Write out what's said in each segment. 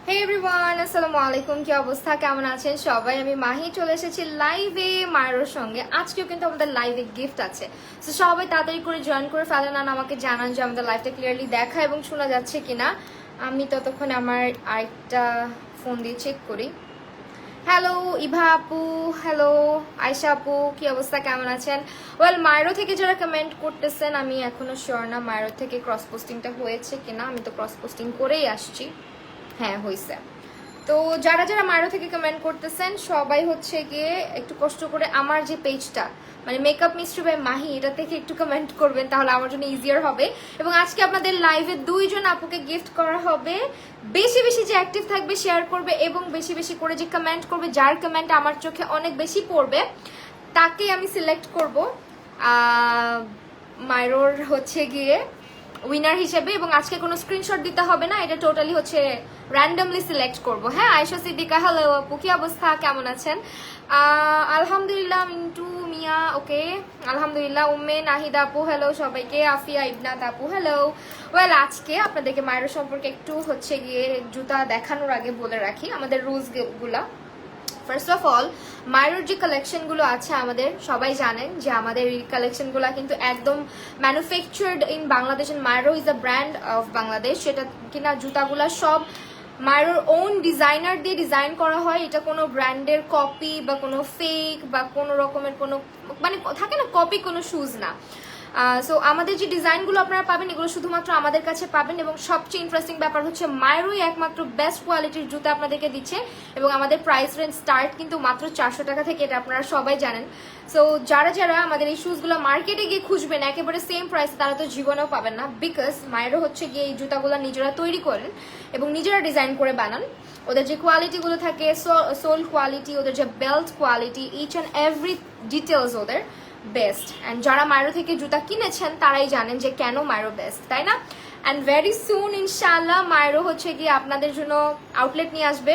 হে everyone, আসসালামু আলাইকুম। কি অবস্থা, কেমন আছেন সবাই? আমি মাহি চলে এসেছি লাইভে মায়ের সঙ্গে। আজকেও কিন্তু আমাদের লাইভে গিফট আছে, তো সবাই তাড়াতাড়ি করে জয়েন করে ফেলেন আর আমাকে জানান যে আমাদের লাইভটা ক্লিয়ারলি দেখা এবং শোনা যাচ্ছে কিনা। আমি ততক্ষণে আমার আরেকটা ফোন দিয়ে চেক করি। হ্যালো ইভা আপু, হ্যালো আয়শা আপু, কি অবস্থা, কেমন আছেন? ওয়েল, মায়েরও থেকে যারা কমেন্ট করতেছেন আমি এখনো শিওর না মায়ের থেকে ক্রস পোস্টিংটা হয়েছে কিনা। আমি তো ক্রস পোস্টিং করেই আসছি। হ্যাঁ, হয়েছে। তো যারা যারা মায়ের থেকে কমেন্ট করতেছেন সবাই হচ্ছে গিয়ে একটু কষ্ট করে আমার যে পেজটা মানে মেকআপ মিস্ট্রি বাই মাহি, এটা থেকে একটু কমেন্ট করবেন, তাহলে আমার জন্য ইজিয়ার হবে। এবং আজকে আপনাদের লাইভে 2 জন আপুকে গিফট করা হবে। বেশি বেশি যে অ্যাক্টিভ থাকবে, শেয়ার করবে এবং বেশি বেশি করে যে কমেন্ট করবে, যার কমেন্ট আমার চোখে অনেক বেশি পড়বে তাকে আমি সিলেক্ট করব মায়ের হচ্ছে গিয়ে উইনার হিসেবে। এবং আজকে কোনো স্ক্রিনশট দিতে হবে না, এটা টোটালি হচ্ছে র্যান্ডমলি সিলেক্ট করব। হ্যাঁ, আয়েশা সিদ্দিকা, হ্যালো আপু, কি অবস্থা, কেমন আছেন? আলহামদুলিল্লাহ। মিন্টু মিয়া, ওকে, আলহামদুলিল্লাহ। উম্মে নাহিদা আপু, হ্যালো সবাইকে। আফিয়া ইবনাত আপু, হ্যালো। ওয়েল, আজকে আপনাদেরকে মায়ের সম্পর্কে একটু হচ্ছে গিয়ে জুতা দেখানোর আগে বলে রাখি আমাদের রুলস গুলা। ফার্স্ট অফ অল, মায়ের যে কালেকশনগুলো আছে আমাদের সবাই জানেন যে আমাদের এই কালেকশনগুলো কিন্তু একদম ম্যানুফ্যাকচার্ড ইন বাংলাদেশ। মায়েরও is a brand of Bangladesh. সেটা কিনা জুতাগুলা সব মায়ের ওন ডিজাইনার দিয়ে ডিজাইন করা হয়। এটা কোনো ব্র্যান্ডের কপি বা কোনো ফেক বা কোনো রকমের কোনো মানে থাকে না কপি কোনো শুজ না। সো আমাদের যে ডিজাইনগুলো আপনারা পাবেন এগুলো শুধুমাত্র আমাদের কাছে পাবেন। এবং সবচেয়ে ইন্টারেস্টিং ব্যাপার হচ্ছে মায়েরই একমাত্র বেস্ট কোয়ালিটির জুতা আপনাদেরকে দিচ্ছে। এবং আমাদের প্রাইস রেঞ্জ স্টার্ট কিন্তু মাত্র 400 টাকা থেকে, এটা আপনারা সবাই জানেন। সো যারা যারা আমাদের এই শুজগুলো মার্কেটে গিয়ে খুঁজবেন একেবারে সেম প্রাইসে, তারা তো জীবনেও পাবেন না। বিকজ মায়েরও হচ্ছে গিয়ে এই জুতাগুলো নিজেরা তৈরি করেন এবং নিজেরা ডিজাইন করে বানান। ওদের যে কোয়ালিটিগুলো থাকে, সোল কোয়ালিটি, ওদের যে belt quality, each and every details ওদের বেস্ট। অ্যান্ড যারা মায়ের থেকে জুতা কিনেছেন তারাই জানেন যে কেন মায়ের বেস্ট, তাই না? অ্যান্ড ভেরি সুন ইনশাল্লাহ মায়েরও হচ্ছে গিয়ে আপনাদের জন্য আউটলেট নিয়ে আসবে।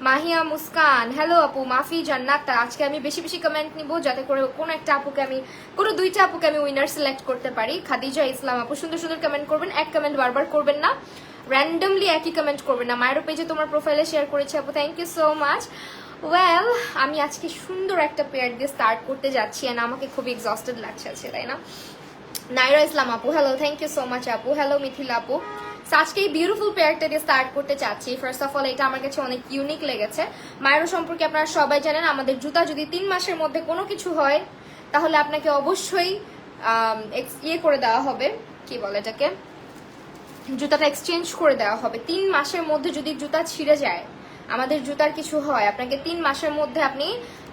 মাহিয়া মুস্কান, হ্যালো আপু। মাফি জান্নাত, আজকে আমি বেশি বেশি কমেন্ট নিব যাতে করে কোনো একটা আপুকে আমি কোনো 2টা আপুকে আমি উইনার সিলেক্ট করতে পারি। খাদিজা ইসলাম আপু, সুন্দর সুন্দর কমেন্ট করবেন, এক কমেন্ট বারবার করবেন না, র্যান্ডমলি একই কমেন্ট করবেন না। মায়ের পেজে তোমার প্রোফাইলে শেয়ার করেছি আপু, thank you so much. Well, আমি আজকে সুন্দর একটা পেয়ার দিয়ে স্টার্ট করতে যাচ্ছি এন্ড আমাকে খুব এক্সস্টেড লাগছে আছে, তাই না? নাইরা ইসলাম আপু, hello, thank you so much আপু। হ্যালো মিথিলা আপু। আজকে এই বিউটিফুল পেয়ারটা দিয়ে স্টার্ট করতে চাচ্ছি। ফার্স্ট অফ অল, এটা আমার কাছে অনেক ইউনিক লেগেছে। মায়ের সম্পর্কে আপনারা সবাই জানেন, আমাদের জুতা যদি 3 মাসের মধ্যে কোনো কিছু হয় তাহলে আপনাকে অবশ্যই ইয়ে করে দেওয়া হবে, কি বলে এটাকে, জুতাটা এক্সচেঞ্জ করে দেওয়া হবে। 3 মাসের মধ্যে যদি জুতা ছিঁড়ে যায়, আমাদের জুতার কিছু হয়, আপনাকে 3 মাসের মধ্যে আপনি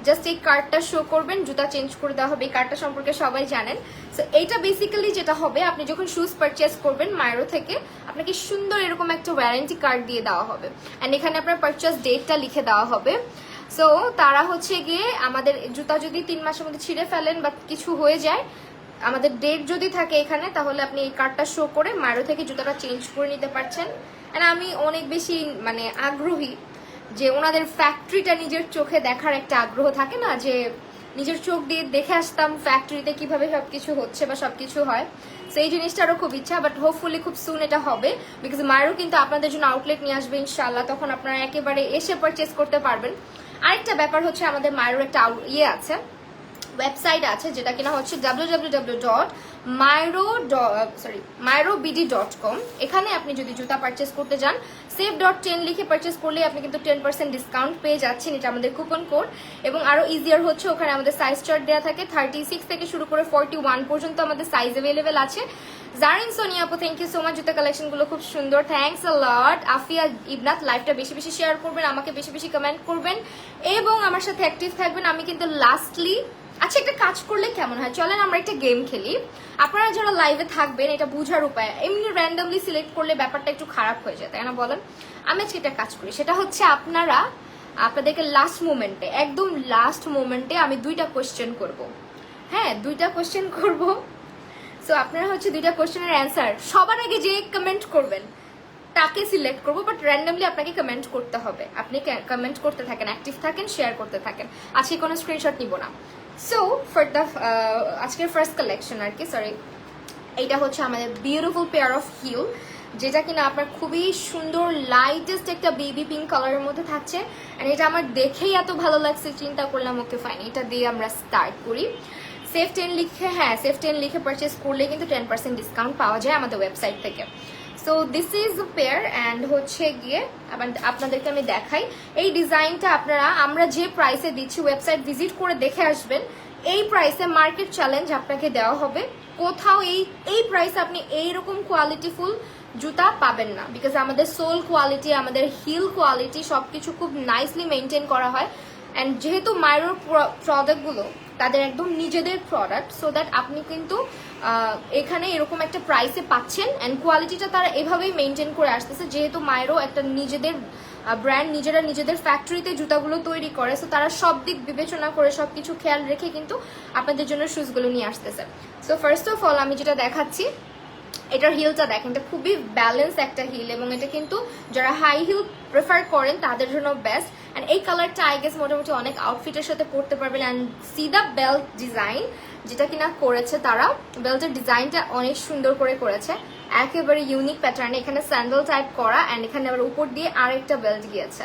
জাস্ট এই কার্ডটা শো করবেন, জুতা চেঞ্জ করে দেওয়া হবে। এই কার্ডটা সম্পর্কে সবাই জানেন। সো এইটা বেসিক্যালি যেটা হবে, আপনি যখন শুজ পারচেস করবেন মায়েরও থেকে, আপনাকে সুন্দর এরকম একটা ওয়ারেন্টি কার্ড দিয়ে দেওয়া হবে। অ্যান্ড এখানে আপনার পারচেস ডেটটা লিখে দেওয়া হবে। সো তারা হচ্ছে গিয়ে আমাদের জুতা যদি 3 মাসের মধ্যে ছিঁড়ে ফেলেন বা কিছু হয়ে যায়, আমাদের ডেট যদি থাকে এখানে, তাহলে আপনি এই কার্ডটা শো করে মায়েরও থেকে জুতাটা চেঞ্জ করে নিতে পারছেন। অ্যান্ড আমি অনেক বেশি মানে আগ্রহী যে ওনাদের ফ্যাক্টরিটা নিজের চোখে দেখার একটা আগ্রহ থাকে না, যে নিজের চোখ দিয়ে দেখে আসতাম ফ্যাক্টরিতে কিভাবে সবকিছু হচ্ছে বা সবকিছু হয়। সেই জিনিসটারও খুব ইচ্ছা, বাট হোপফুলি খুব সুন এটা হবে। বিকজ মায়েরও কিন্তু আপনাদের জন্য আউটলেট নিয়ে আসবে ইনশাল্লাহ, তখন আপনারা একেবারে এসে পারচেস করতে পারবেন। আরেকটা ব্যাপার হচ্ছে, আমাদের মায়েরও একটা ইয়ে আছে, ওয়েবসাইট আছে, যেটা কিনা হচ্ছে www.myrobd.com। এখানে আপনি যদি জুতা পারচেস করতে যান, save.10 লিখে পারচেস করলে আপনি কিন্তু 10% ডিসকাউন্ট পেয়ে যাচ্ছেন। এটা আমাদের কুপন কোড। এবং আরো ইজিয়ার হচ্ছে, ওখানে আমাদের সাইজ চার্ট দেওয়া থাকে। 36 থেকে শুরু করে 41 পর্যন্ত আমাদের সাইজ অ্যাভেলেবেল আছে। জারিন সোনিয়া আপু, থ্যাংক ইউ সো মাচ, জুতা কালেকশন গুলো খুব সুন্দর, থ্যাংকস আ লট। আফিয়া ইবনাত, লাইভটা বেশি বেশি শেয়ার করবেন, আমাকে বেশি বেশি কমেন্ট করবেন এবং আমার সাথে অ্যাক্টিভ থাকবেন। আমি কিন্তু লাস্টলি আচ্ছা একটা কাজ করলে কেমন হয়, চলেন আমরা একটা গেম খেলি। আপনারা যারা লাইভে থাকবেন এটা বুঝার উপায়, এমনি র্যান্ডমলি সিলেক্ট করলে ব্যাপারটা একটু খারাপ হয়ে যায়, তাই না বলেন? আমি আজকে একটা কাজ করি, সেটা হচ্ছে আপনাদেরকে লাস্ট মোমেন্টে, একদম লাস্ট মোমেন্টে আমি 2টা কোয়েশ্চেন করব। হ্যাঁ, 2টা কোয়েশ্চেন করব। সো আপনারা হচ্ছে 2টা কোয়েশ্চেনের অ্যান্সার সবার আগে যে কমেন্ট করবেন তাকে সিলেক্ট করবো, বাট র্যান্ডমলি আপনাকে কমেন্ট করতে হবে। আপনি কমেন্ট করতে থাকেন, অ্যাক্টিভ থাকেন, শেয়ার করতে থাকেন। আজকে কোনো স্ক্রিনশট নিব না। সো ফর দ্য আজকের ফার্স্ট কালেকশন আর কি, সরি, এইটা হচ্ছে আমাদের বিউটিফুল পেয়ার অফ হিল। যেটা কিনা আপনার খুবই সুন্দর লাইটেস্ট একটা বেবি পিঙ্ক কালারের মধ্যে থাকছে। অ্যান্ড এটা আমার দেখেই এত ভালো লাগছে, চিন্তা করলাম ওকে ফাইন এটা দিয়ে আমরা স্টার্ট করি। সেফ 10 লিখে, হ্যাঁ সেফ 10 লিখে পারচেস করলে কিন্তু 10% ডিসকাউন্ট পাওয়া যায় আমাদের ওয়েবসাইট থেকে। So this is pair and হচ্ছে গিয়ে আপনাদেরকে আমি দেখাই এই ডিজাইনটা। আপনারা আমরা যে প্রাইসে দিচ্ছি ওয়েবসাইট ভিজিট করে দেখে আসবেন। এই প্রাইসে মার্কেট চ্যালেঞ্জ আপনাকে দেওয়া হবে, কোথাও এই প্রাইসে আপনি এইরকম কোয়ালিটিফুল জুতা পাবেন না। বিকজ আমাদের সোল কোয়ালিটি, আমাদের হিল কোয়ালিটি সবকিছু খুব নাইসলি মেনটেন করা হয়। অ্যান্ড যেহেতু মাইরোর প্রোডাক্টগুলো তাদের একদম নিজেদের প্রোডাক্ট, সো দ্যাট আপনি কিন্তু এখানে এরকম একটা প্রাইসে পাচ্ছেন। অ্যান্ড কোয়ালিটিটা তারা এভাবেই মেনটেন করে আসতেছে, যেহেতু মাইরো একটা নিজেদের ব্র্যান্ড, নিজেদের ফ্যাক্টরিতে জুতাগুলো তৈরি করে। সো তারা সব দিক বিবেচনা করে সবকিছু খেয়াল রেখে কিন্তু আপনাদের জন্য শুজগুলো নিয়ে আসতেছে। সো ফার্স্ট অফ অল আমি যেটা দেখাচ্ছি, এটার হিলটা দেখেন, এটা খুবই ব্যালেন্স একটা হিল এবং এটা কিন্তু যারা হাই হিল প্রেফার করেন তাদের জন্য বেস্ট। অ্যান্ড এই কালারটা আই গেস মোটামুটি অনেক আউটফিটের সাথে পরতে পারবেন। And see the belt design যেটা কিনা করেছে তারা, বেল্টের ডিজাইনটা অনেক সুন্দর করে করেছে, একেবারে ইউনিক প্যাটার্নে। এখানে স্যান্ডেল টাইপ করা অ্যান্ড এখানে আবার উপর দিয়ে আরেকটা বেল্ট গিয়েছে।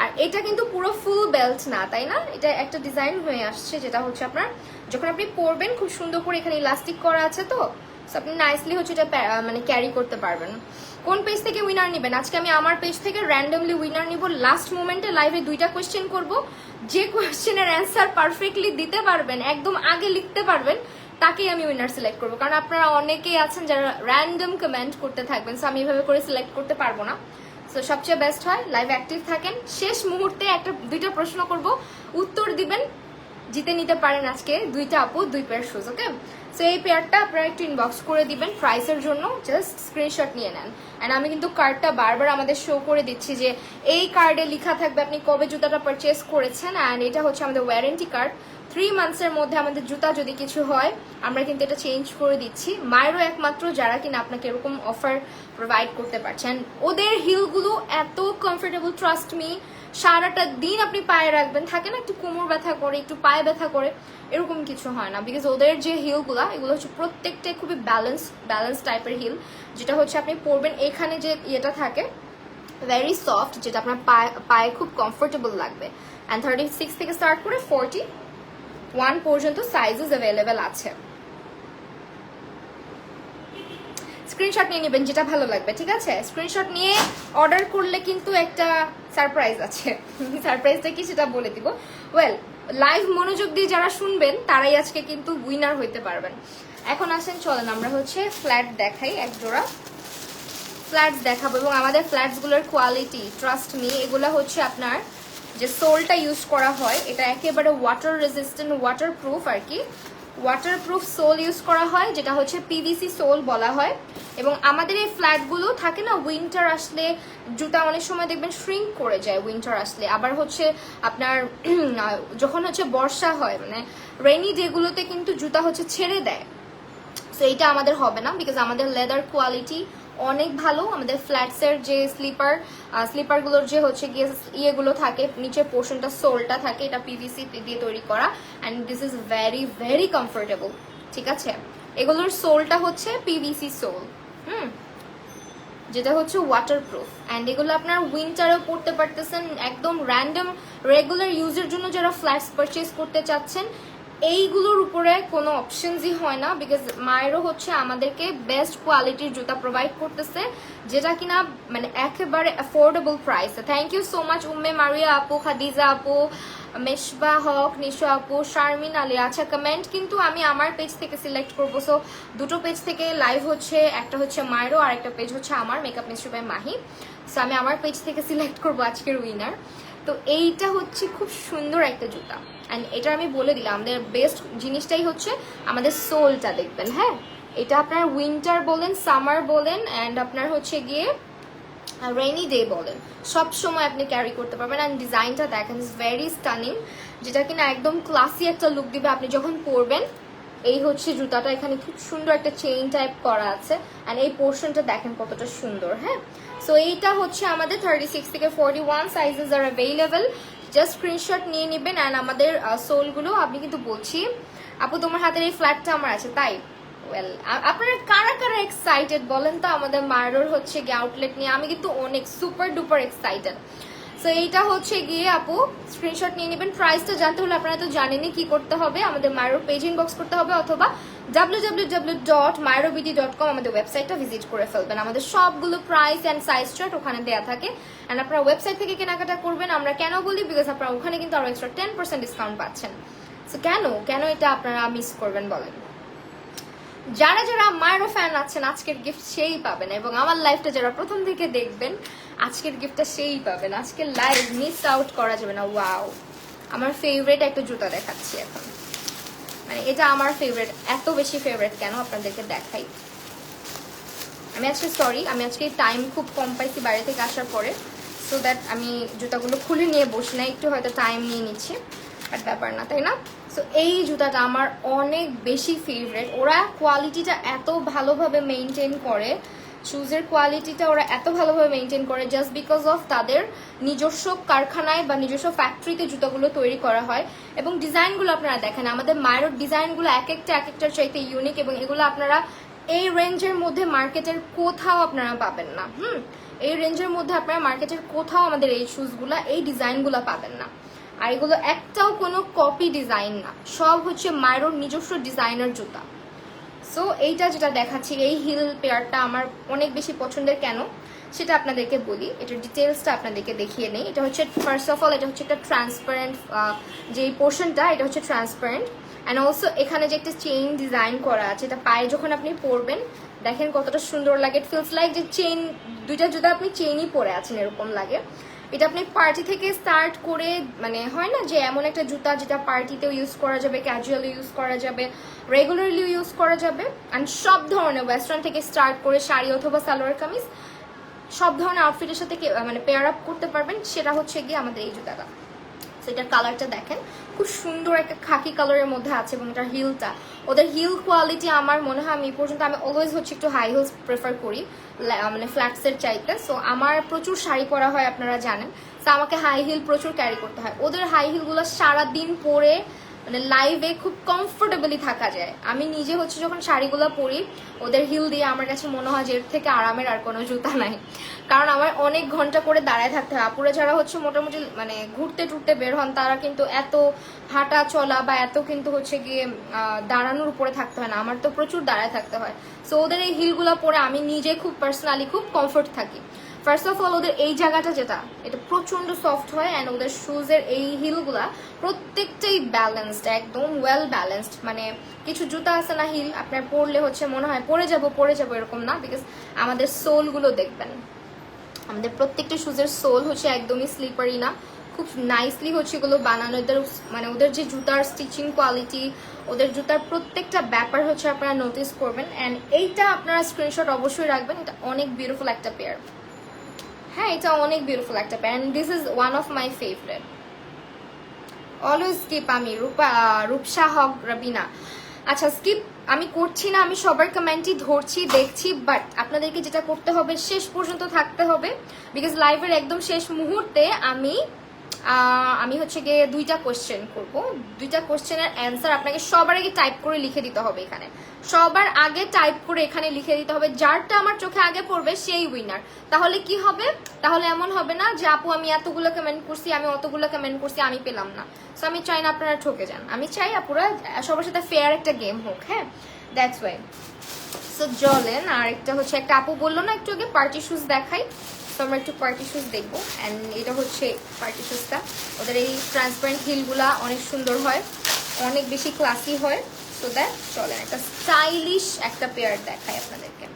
আর এটা কিন্তু পুরো ফুল বেল্ট না, তাই না, এটা একটা ডিজাইন হয়ে আসছে যেটা হচ্ছে আপনার যখন আপনি পরবেন খুব সুন্দর করে এখানে ইলাস্টিক করা আছে, তো আপনি নাইসলি হচ্ছে এটা মানে ক্যারি করতে পারবেন। কোন পেজ থেকে উইনার নেবেন? আজকে আমি আমার পেজ থেকে র্যান্ডমলি উইনার নিব। লাস্ট মোমেন্টে লাইভে 2টা কোয়েশ্চেন করব, যে কোয়েশ্চেনের অ্যান্সার পারফেক্টলি দিতে পারবেন, একদম আগে লিখতে পারবেন, তাকেই আমি উইনার সিলেক্ট করবো। কারণ আপনারা অনেকেই আছেন যারা র্যান্ডম কমেন্ট করতে থাকবেন, সো আমি এভাবে করে সিলেক্ট করতে পারবো না। সো সবচেয়ে বেস্ট হয় লাইভ অ্যাক্টিভ থাকেন, শেষ মুহূর্তে 2টা প্রশ্ন করব, উত্তর দিবেন, জিতে নিতে পারেন আজকে 2টা আপু 2 পেয়ার শুজ। ওকে, সো এই পেয়ারটা আপনারা একটু ইনবক্স করে দিবেন প্রাইসের জন্য, জাস্ট স্ক্রিনশট নিয়ে নেন। অ্যান্ড আমি কিন্তু কার্ডটা বারবার আমাদের শো করে দিচ্ছি যে এই কার্ডে লেখা থাকবে আপনি কবে জুতাটা পারচেস করেছেন। অ্যান্ড এটা হচ্ছে আমাদের ওয়ারেন্টি কার্ড, 3 মান্থসের মধ্যে আমাদের জুতা যদি কিছু হয় আমরা কিন্তু এটা চেঞ্জ করে দিচ্ছি। মায়েরও একমাত্র যারা কিনা আপনাকে এরকম অফার প্রোভাইড করতে পারছেন। ওদের হিলগুলো এত কমফোর্টেবল, ট্রাস্ট মি, সারাটা দিন আপনি পায়ে রাখবেন, থাকে না একটু কোমর ব্যথা করে, একটু পায়ে ব্যথা করে, এরকম কিছু হয় না। বিকজ ওদের যে হিলগুলো এগুলো হচ্ছে প্রত্যেকটাই খুবই ব্যালেন্স টাইপের হিল, যেটা হচ্ছে আপনি পরবেন এখানে যে ইয়েটা থাকে ভেরি সফট, যেটা আপনার পায়ে খুব কমফোর্টেবল লাগবে। অ্যান্ড 36 থেকে স্টার্ট করে 41 পর্যন্ত সাইজেস অ্যাভেলেবেল আছে। স্ক্রিনশট নিয়ে নেবেন যেটা ভালো লাগবে, ঠিক আছে? স্ক্রিনশট নিয়ে অর্ডার করলে কিন্তু একটা সারপ্রাইজ আছে, সারপ্রাইজটা কি সেটা বলে দিব। ওয়েল, লাইভ মনোযোগ দিয়ে যারা শুনবেন তারাই আজকে কিন্তু উইনার হইতে পারবেন। এখন আসেন, চলেন আমরা হচ্ছে ফ্ল্যাট দেখাই, এক জোড়া ফ্ল্যাটস দেখাবো। এবং আমাদের ফ্ল্যাটসগুলোর কোয়ালিটি, ট্রাস্ট মি, এগুলো হচ্ছে আপনার যে সোলটা ইউজ করা হয় এটা একেবারে ওয়াটার রেজিস্ট্যান্ট, ওয়াটারপ্রুফ আর কি, ওয়াটারপ্রুফ সোল ইউজ করা হয়, যেটা হচ্ছে পিভিসি সোল বলা হয়। এবং আমাদের এই ফ্ল্যাটগুলো থাকে না, উইন্টার আসলে জুতা অনেক সময় দেখবেন শ্রিঙ্ক করে যায় উইন্টার আসলে, আবার হচ্ছে আপনার যখন হচ্ছে বর্ষা হয় মানে রেইনি ডেগুলোতে কিন্তু জুতা হচ্ছে ছেড়ে দেয়। সো এইটা আমাদের হবে না, বিকজ আমাদের লেদার কোয়ালিটি অনেক ভালো। আমাদের ফ্ল্যাটসের যে স্লিপারগুলোর যে হচ্ছে গিয়ে ইয়েগুলো থাকে, নিচের পোর্শনটা সোলটা থাকে, এটা পিভিসি দিয়ে তৈরি করা। And this is very very comfortable, ঠিক আছে? এগুলোর সোলটা হচ্ছে পিভিসি সোল, যেটা হচ্ছে ওয়াটারপ্রুফ। অ্যান্ড এগুলো আপনার উইন্টারেও পরতে পারতেছেন, একদম র্যান্ডম রেগুলার ইউজের জন্য যারা ফ্ল্যাটস পারচেস করতে চাচ্ছেন এইগুলোর উপরে কোনো অপশনসই হয় না, বিকজ মায়েরও হচ্ছে আমাদেরকে বেস্ট কোয়ালিটির জুতা প্রোভাইড করতেছে, যেটা কিনা মানে একেবারে অ্যাফোর্ডেবল প্রাইসে। Thank you so much Umme Maria আপু, খাদিজা আপু, মেশবা হক, নিশো আপু, শারমিন আলী। আচ্ছা, কমেন্ট কিন্তু আমি আমার পেজ থেকে সিলেক্ট করবো। সো 2টো পেজ থেকে লাইভ হচ্ছে, একটা হচ্ছে মায়েরও আর একটা পেজ হচ্ছে আমার, makeup mystery by Mahi. So আমি আমার পেজ থেকে সিলেক্ট করবো আজকের উইনার। তো এইটা হচ্ছে খুব সুন্দর একটা জুতা। অ্যান্ড এটা আমি বলে দিলাম, আমাদের বেস্ট জিনিসটাই হচ্ছে আমাদের সোলটা দেখবেন। হ্যাঁ, এটা আপনার উইন্টার বলেন, সামার বলেন, অ্যান্ড আপনার হচ্ছে গিয়ে রেইনি ডে বলেন, সব সময় আপনি ক্যারি করতে পারবেন। অ্যান্ড ডিজাইনটা দেখেন, ইজ ভেরি স্টানিং, যেটা কিনা একদম ক্লাসি একটা লুক দিবে আপনি যখন পরবেন। এই হচ্ছে জুতাটা, এখানে খুব সুন্দর একটা চেইন টাইপ করা আছে, অ্যান্ড এই পোর্শনটা দেখেন কতটা সুন্দর। হ্যাঁ, সো এইটা হচ্ছে আমাদের 36 থেকে 41 সাইজেস আর অ্যাভেলেবেল। জাস্ট স্ক্রিনশট নিয়ে নেবেন। অ্যান্ড আমাদের সোলগুলো আমি কিন্তু বলছি, আপু তোমার হাতের এই ফ্ল্যাটটা আমার আছে, তাই ওয়েল, আপনারা কারা কারা এক্সাইটেড বলেন তো আমাদের মায়ের হচ্ছে গিয়ে আউটলেট নিয়ে? আমি কিন্তু অনেক সুপার ডুপার এক্সাইটেড। সো এইটা হচ্ছে গিয়ে আপু স্ক্রিনশট নিয়ে নেবেন। প্রাইসটা জানতে হলে আপনারা তো জানেনই কি করতে হবে, আমাদের মায়ের পেজ ইনবক্স করতে হবে অথবা www.myrobeauty.com আমাদের ওয়েবসাইটটা ভিজিট করে ফেলবেন। আমাদের সবগুলো প্রাইস অ্যান্ড সাইজ চার্ট ওখানে দেওয়া থাকে। অ্যান্ড আপনারা ওয়েবসাইট থেকে কেনাকাটা করবেন। আমরা কেন বলি, বিকজ আপনারা ওখানে কিন্তু আরো এক্সট্রা 10% ডিসকাউন্ট পাচ্ছেন। সো কেন এটা আপনারা মিস করবেন বলেন? যারা যারা মায়েরও ফ্যান আছেন আজকের গিফট সেই পাবেন, এবং আমার লাইফটা যারা প্রথম থেকে দেখবেন আজকের গিফটটা সেই পাবেন। আজকের লাইভ মিস আউট করা যাবে না। ওয়াও, আমার ফেভারিট একটা জুতা দেখাচ্ছি এখন, মানে এটা আমার ফেভারিট। এত বেশি ফেভারিট কেন আপনাদেরকে দেখাই। আমি আজকে টাইম খুব কম পাইছি বাইরে থেকে আসার পরে, সো দ্যাট আমি জুতাগুলো খুলে নিয়ে বসি না, একটু হয়তো টাইম নিয়ে নিচ্ছি, বাট ব্যাপার না, তাই না? সো এই জুতাটা আমার অনেক বেশি ফেভারিট। ওরা কোয়ালিটিটা এত ভালোভাবে মেনটেন করে, শুজের কোয়ালিটিটা ওরা এত ভালোভাবে মেনটেন করে জাস্ট বিকজ অফ তাদের নিজস্ব কারখানায় বা নিজস্ব ফ্যাক্টরিতে জুতাগুলো তৈরি করা হয়। এবং ডিজাইনগুলো আপনারা দেখেন, আমাদের মায়ের ডিজাইনগুলো এক একটার চাইতে ইউনিক, এবং এগুলো আপনারা এই রেঞ্জের মধ্যে মার্কেটের কোথাও আপনারা পাবেন না। এই রেঞ্জের মধ্যে আপনারা মার্কেটের কোথাও আমাদের এই শুজগুলা, এই ডিজাইনগুলো পাবেন না। আর এগুলো একটাও কোনো কপি ডিজাইন না, সব হচ্ছে মায়ের নিজস্ব ডিজাইনার জুতা। সো এইটা যেটা দেখাচ্ছি, এই হিল পেয়ারটা আমার অনেক বেশি পছন্দের। কেন সেটা আপনাদেরকে বলি, এটার ডিটেলসটা আপনাদেরকে দেখিয়ে নেই। এটা হচ্ছে ফার্স্ট অফ অল এটা হচ্ছে একটা ট্রান্সপারেন্ট, যে পোর্শনটা এটা হচ্ছে ট্রান্সপারেন্ট। অ্যান্ড অলসো এখানে যে একটা চেইন ডিজাইন করা আছে, এটা পায়ে যখন আপনি পরবেন দেখেন কতটা সুন্দর লাগে। ইট ফিলস লাইক যে চেইন, দুইটা জুতা আপনি চেইনই পরে আছেন এরকম লাগে। এটা আপনি পার্টি থেকে স্টার্ট করে, মানে হয় না যে এমন একটা জুতা যেটা পার্টিতেও ইউজ করা যাবে, ক্যাজুয়ালি ইউজ করা যাবে, রেগুলারলি ইউজ করা যাবে। অ্যান্ড সব ধরনের ওয়েস্টার্ন থেকে স্টার্ট করে শাড়ি অথবা সালোয়ার কামিজ সব ধরনের আউটফিটের সাথে মানে পেয়ার আপ করতে পারবেন, সেটা হচ্ছে গিয়ে আমাদের এই জুতাটা। সো এটার কালারটা দেখেন, খুব সুন্দর একটা খাকি কালারের মধ্যে আছে, এবং এটার হিলটা, ওদের হিল কোয়ালিটি আমার মনে হয় আমি পর্যন্ত আমি অলওয়েজ হচ্ছে একটু হাই হিলস প্রেফার করি, মানে ফ্ল্যাটসের চাইতে। সো আমার প্রচুর শাড়ি পরা হয় আপনারা জানেন, সো আমাকে হাই হিল প্রচুর ক্যারি করতে হয়। ওদের হাই হিলগুলো সারাদিন পরে মানে লাইভে খুব কমফোর্টেবলি থাকা যায়। আমি নিজে হচ্ছে যখন শাড়িগুলো পরি ওদের হিল দিয়ে, আমার কাছে মনে হয় যে এর থেকে আরামের আর কোনো জুতা নাই, কারণ আমার অনেক ঘন্টা করে দাঁড়ায় থাকতে হয়। আপুরা যারা হচ্ছে মোটামুটি মানে ঘুরতে টুরতে বের হন, তারা কিন্তু এত হাঁটা চলা বা এত কিন্তু হচ্ছে গিয়ে দাঁড়ানোর উপরে থাকতে হয় না, আমার তো প্রচুর দাঁড়ায় থাকতে হয়। সো ওদের এই হিলগুলো পরে আমি নিজে খুব পার্সোনালি খুব কমফোর্ট থাকি। ফার্স্ট অফ অল ওদের এই জায়গাটা যেটা, এটা প্রচন্ড সফট হয়। অ্যান্ড ওদের শুজের এই হিলগুলা প্রত্যেকটাই ব্যালেন্সড, একদম ওয়েল ব্যালেন্সড। মানে কিছু জুতা আছে না হিল আপনার পরলে হচ্ছে মনে হয় পরে যাবো এরকম না, বিকজ আমাদের সোলগুলো দেখবেন, আমাদের প্রত্যেকটা শুজের সোল হচ্ছে একদমই স্লিপারি না, খুব নাইসলি হচ্ছে এগুলো বানানো। ওদের মানে ওদের যে জুতার স্টিচিং কোয়ালিটি, ওদের জুতার প্রত্যেকটা ব্যাপার হচ্ছে আপনারা নোটিস করবেন। অ্যান্ড এইটা আপনারা স্ক্রিনশট অবশ্যই রাখবেন, এটা অনেক বিউটিফুল একটা পেয়ার। হ্যাঁ, এটা অনেক বিউটিফুল একটা pair, and this is one of my favourite. Always skip আমি রূপসা হক রবিনা। আচ্ছা, স্কিপ আমি করছি না, আমি সবার কমেন্টই ধরছি দেখছি, বাট আপনাদেরকে যেটা করতে হবে শেষ পর্যন্ত থাকতে হবে, বিকজ লাইভের একদম শেষ মুহূর্তে আমি হচ্ছে গিয়ে দুইটা কোয়েশ্চেন করবো। দুইটা কোয়েশ্চেনের অ্যান্সার আপনাকে সবার আগে টাইপ করে লিখে দিতে হবে এখানে, সবার আগে টাইপ করে এখানে লিখে দিতে হবে। যারটা আমার চোখে আগে পড়বে সেই উইনার। তাহলে কি হবে, তাহলে এমন হবে না যে আপু আমি এতগুলো কমেন্ট করছি, আমি অতগুলো কমেন্ট করছি, আমি পেলাম না। সো আমি চাই না আপনারা ঠকে যান, আমি চাই আপুরা সবার সাথে ফেয়ার একটা গেম হোক। হ্যাঁ, দ্যাটস ওয়াই। সো চলেন, আর একটা হচ্ছে একটা আপু বললো না একটু আগে পার্টি শুজ দেখাই, তো আমরা একটু পার্টি শুজ দেখবো। অ্যান্ড এটা হচ্ছে পার্টি শুজটা, ওদের এই ট্রান্সপারেন্ট হিলগুলা অনেক সুন্দর হয়, অনেক বেশি ক্লাসি হয়। সো দ্যাট চলেন একটা স্টাইলিশ একটা পেয়ার দেখাই আপনাদেরকে।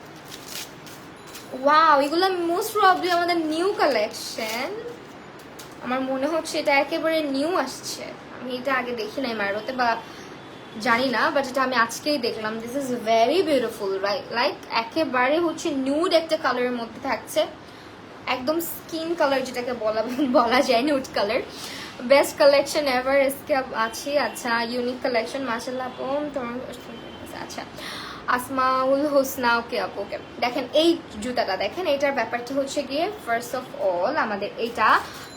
ওয়াও, এগুলো মোস্ট প্রবাবলি আমাদের নিউ কালেকশন, আমার মনে হচ্ছে এটা একেবারে নিউ আসছে। আমি এটা আগে দেখি নাই মারোতে বা জানি না, বাট এটা আমি আজকেই দেখলাম। This is very beautiful, right? Like একেবারে হচ্ছে নিউড একটা কালারের মধ্যে থাকছে, একদম স্কিন কালার যেটাকে বলা যায়, nude colour. Best collection ever এসকে আছে। আচ্ছা, ইউনিক কালেকশন, মাশাআল্লাহ আপু তোমার। আচ্ছা, আসমাউল হোসনা, ওকে আপু, ওকে। দেখেন এই জুতাটা দেখেন, এটার ব্যাপারটা হচ্ছে গিয়ে ফার্স্ট অফ অল আমাদের এটা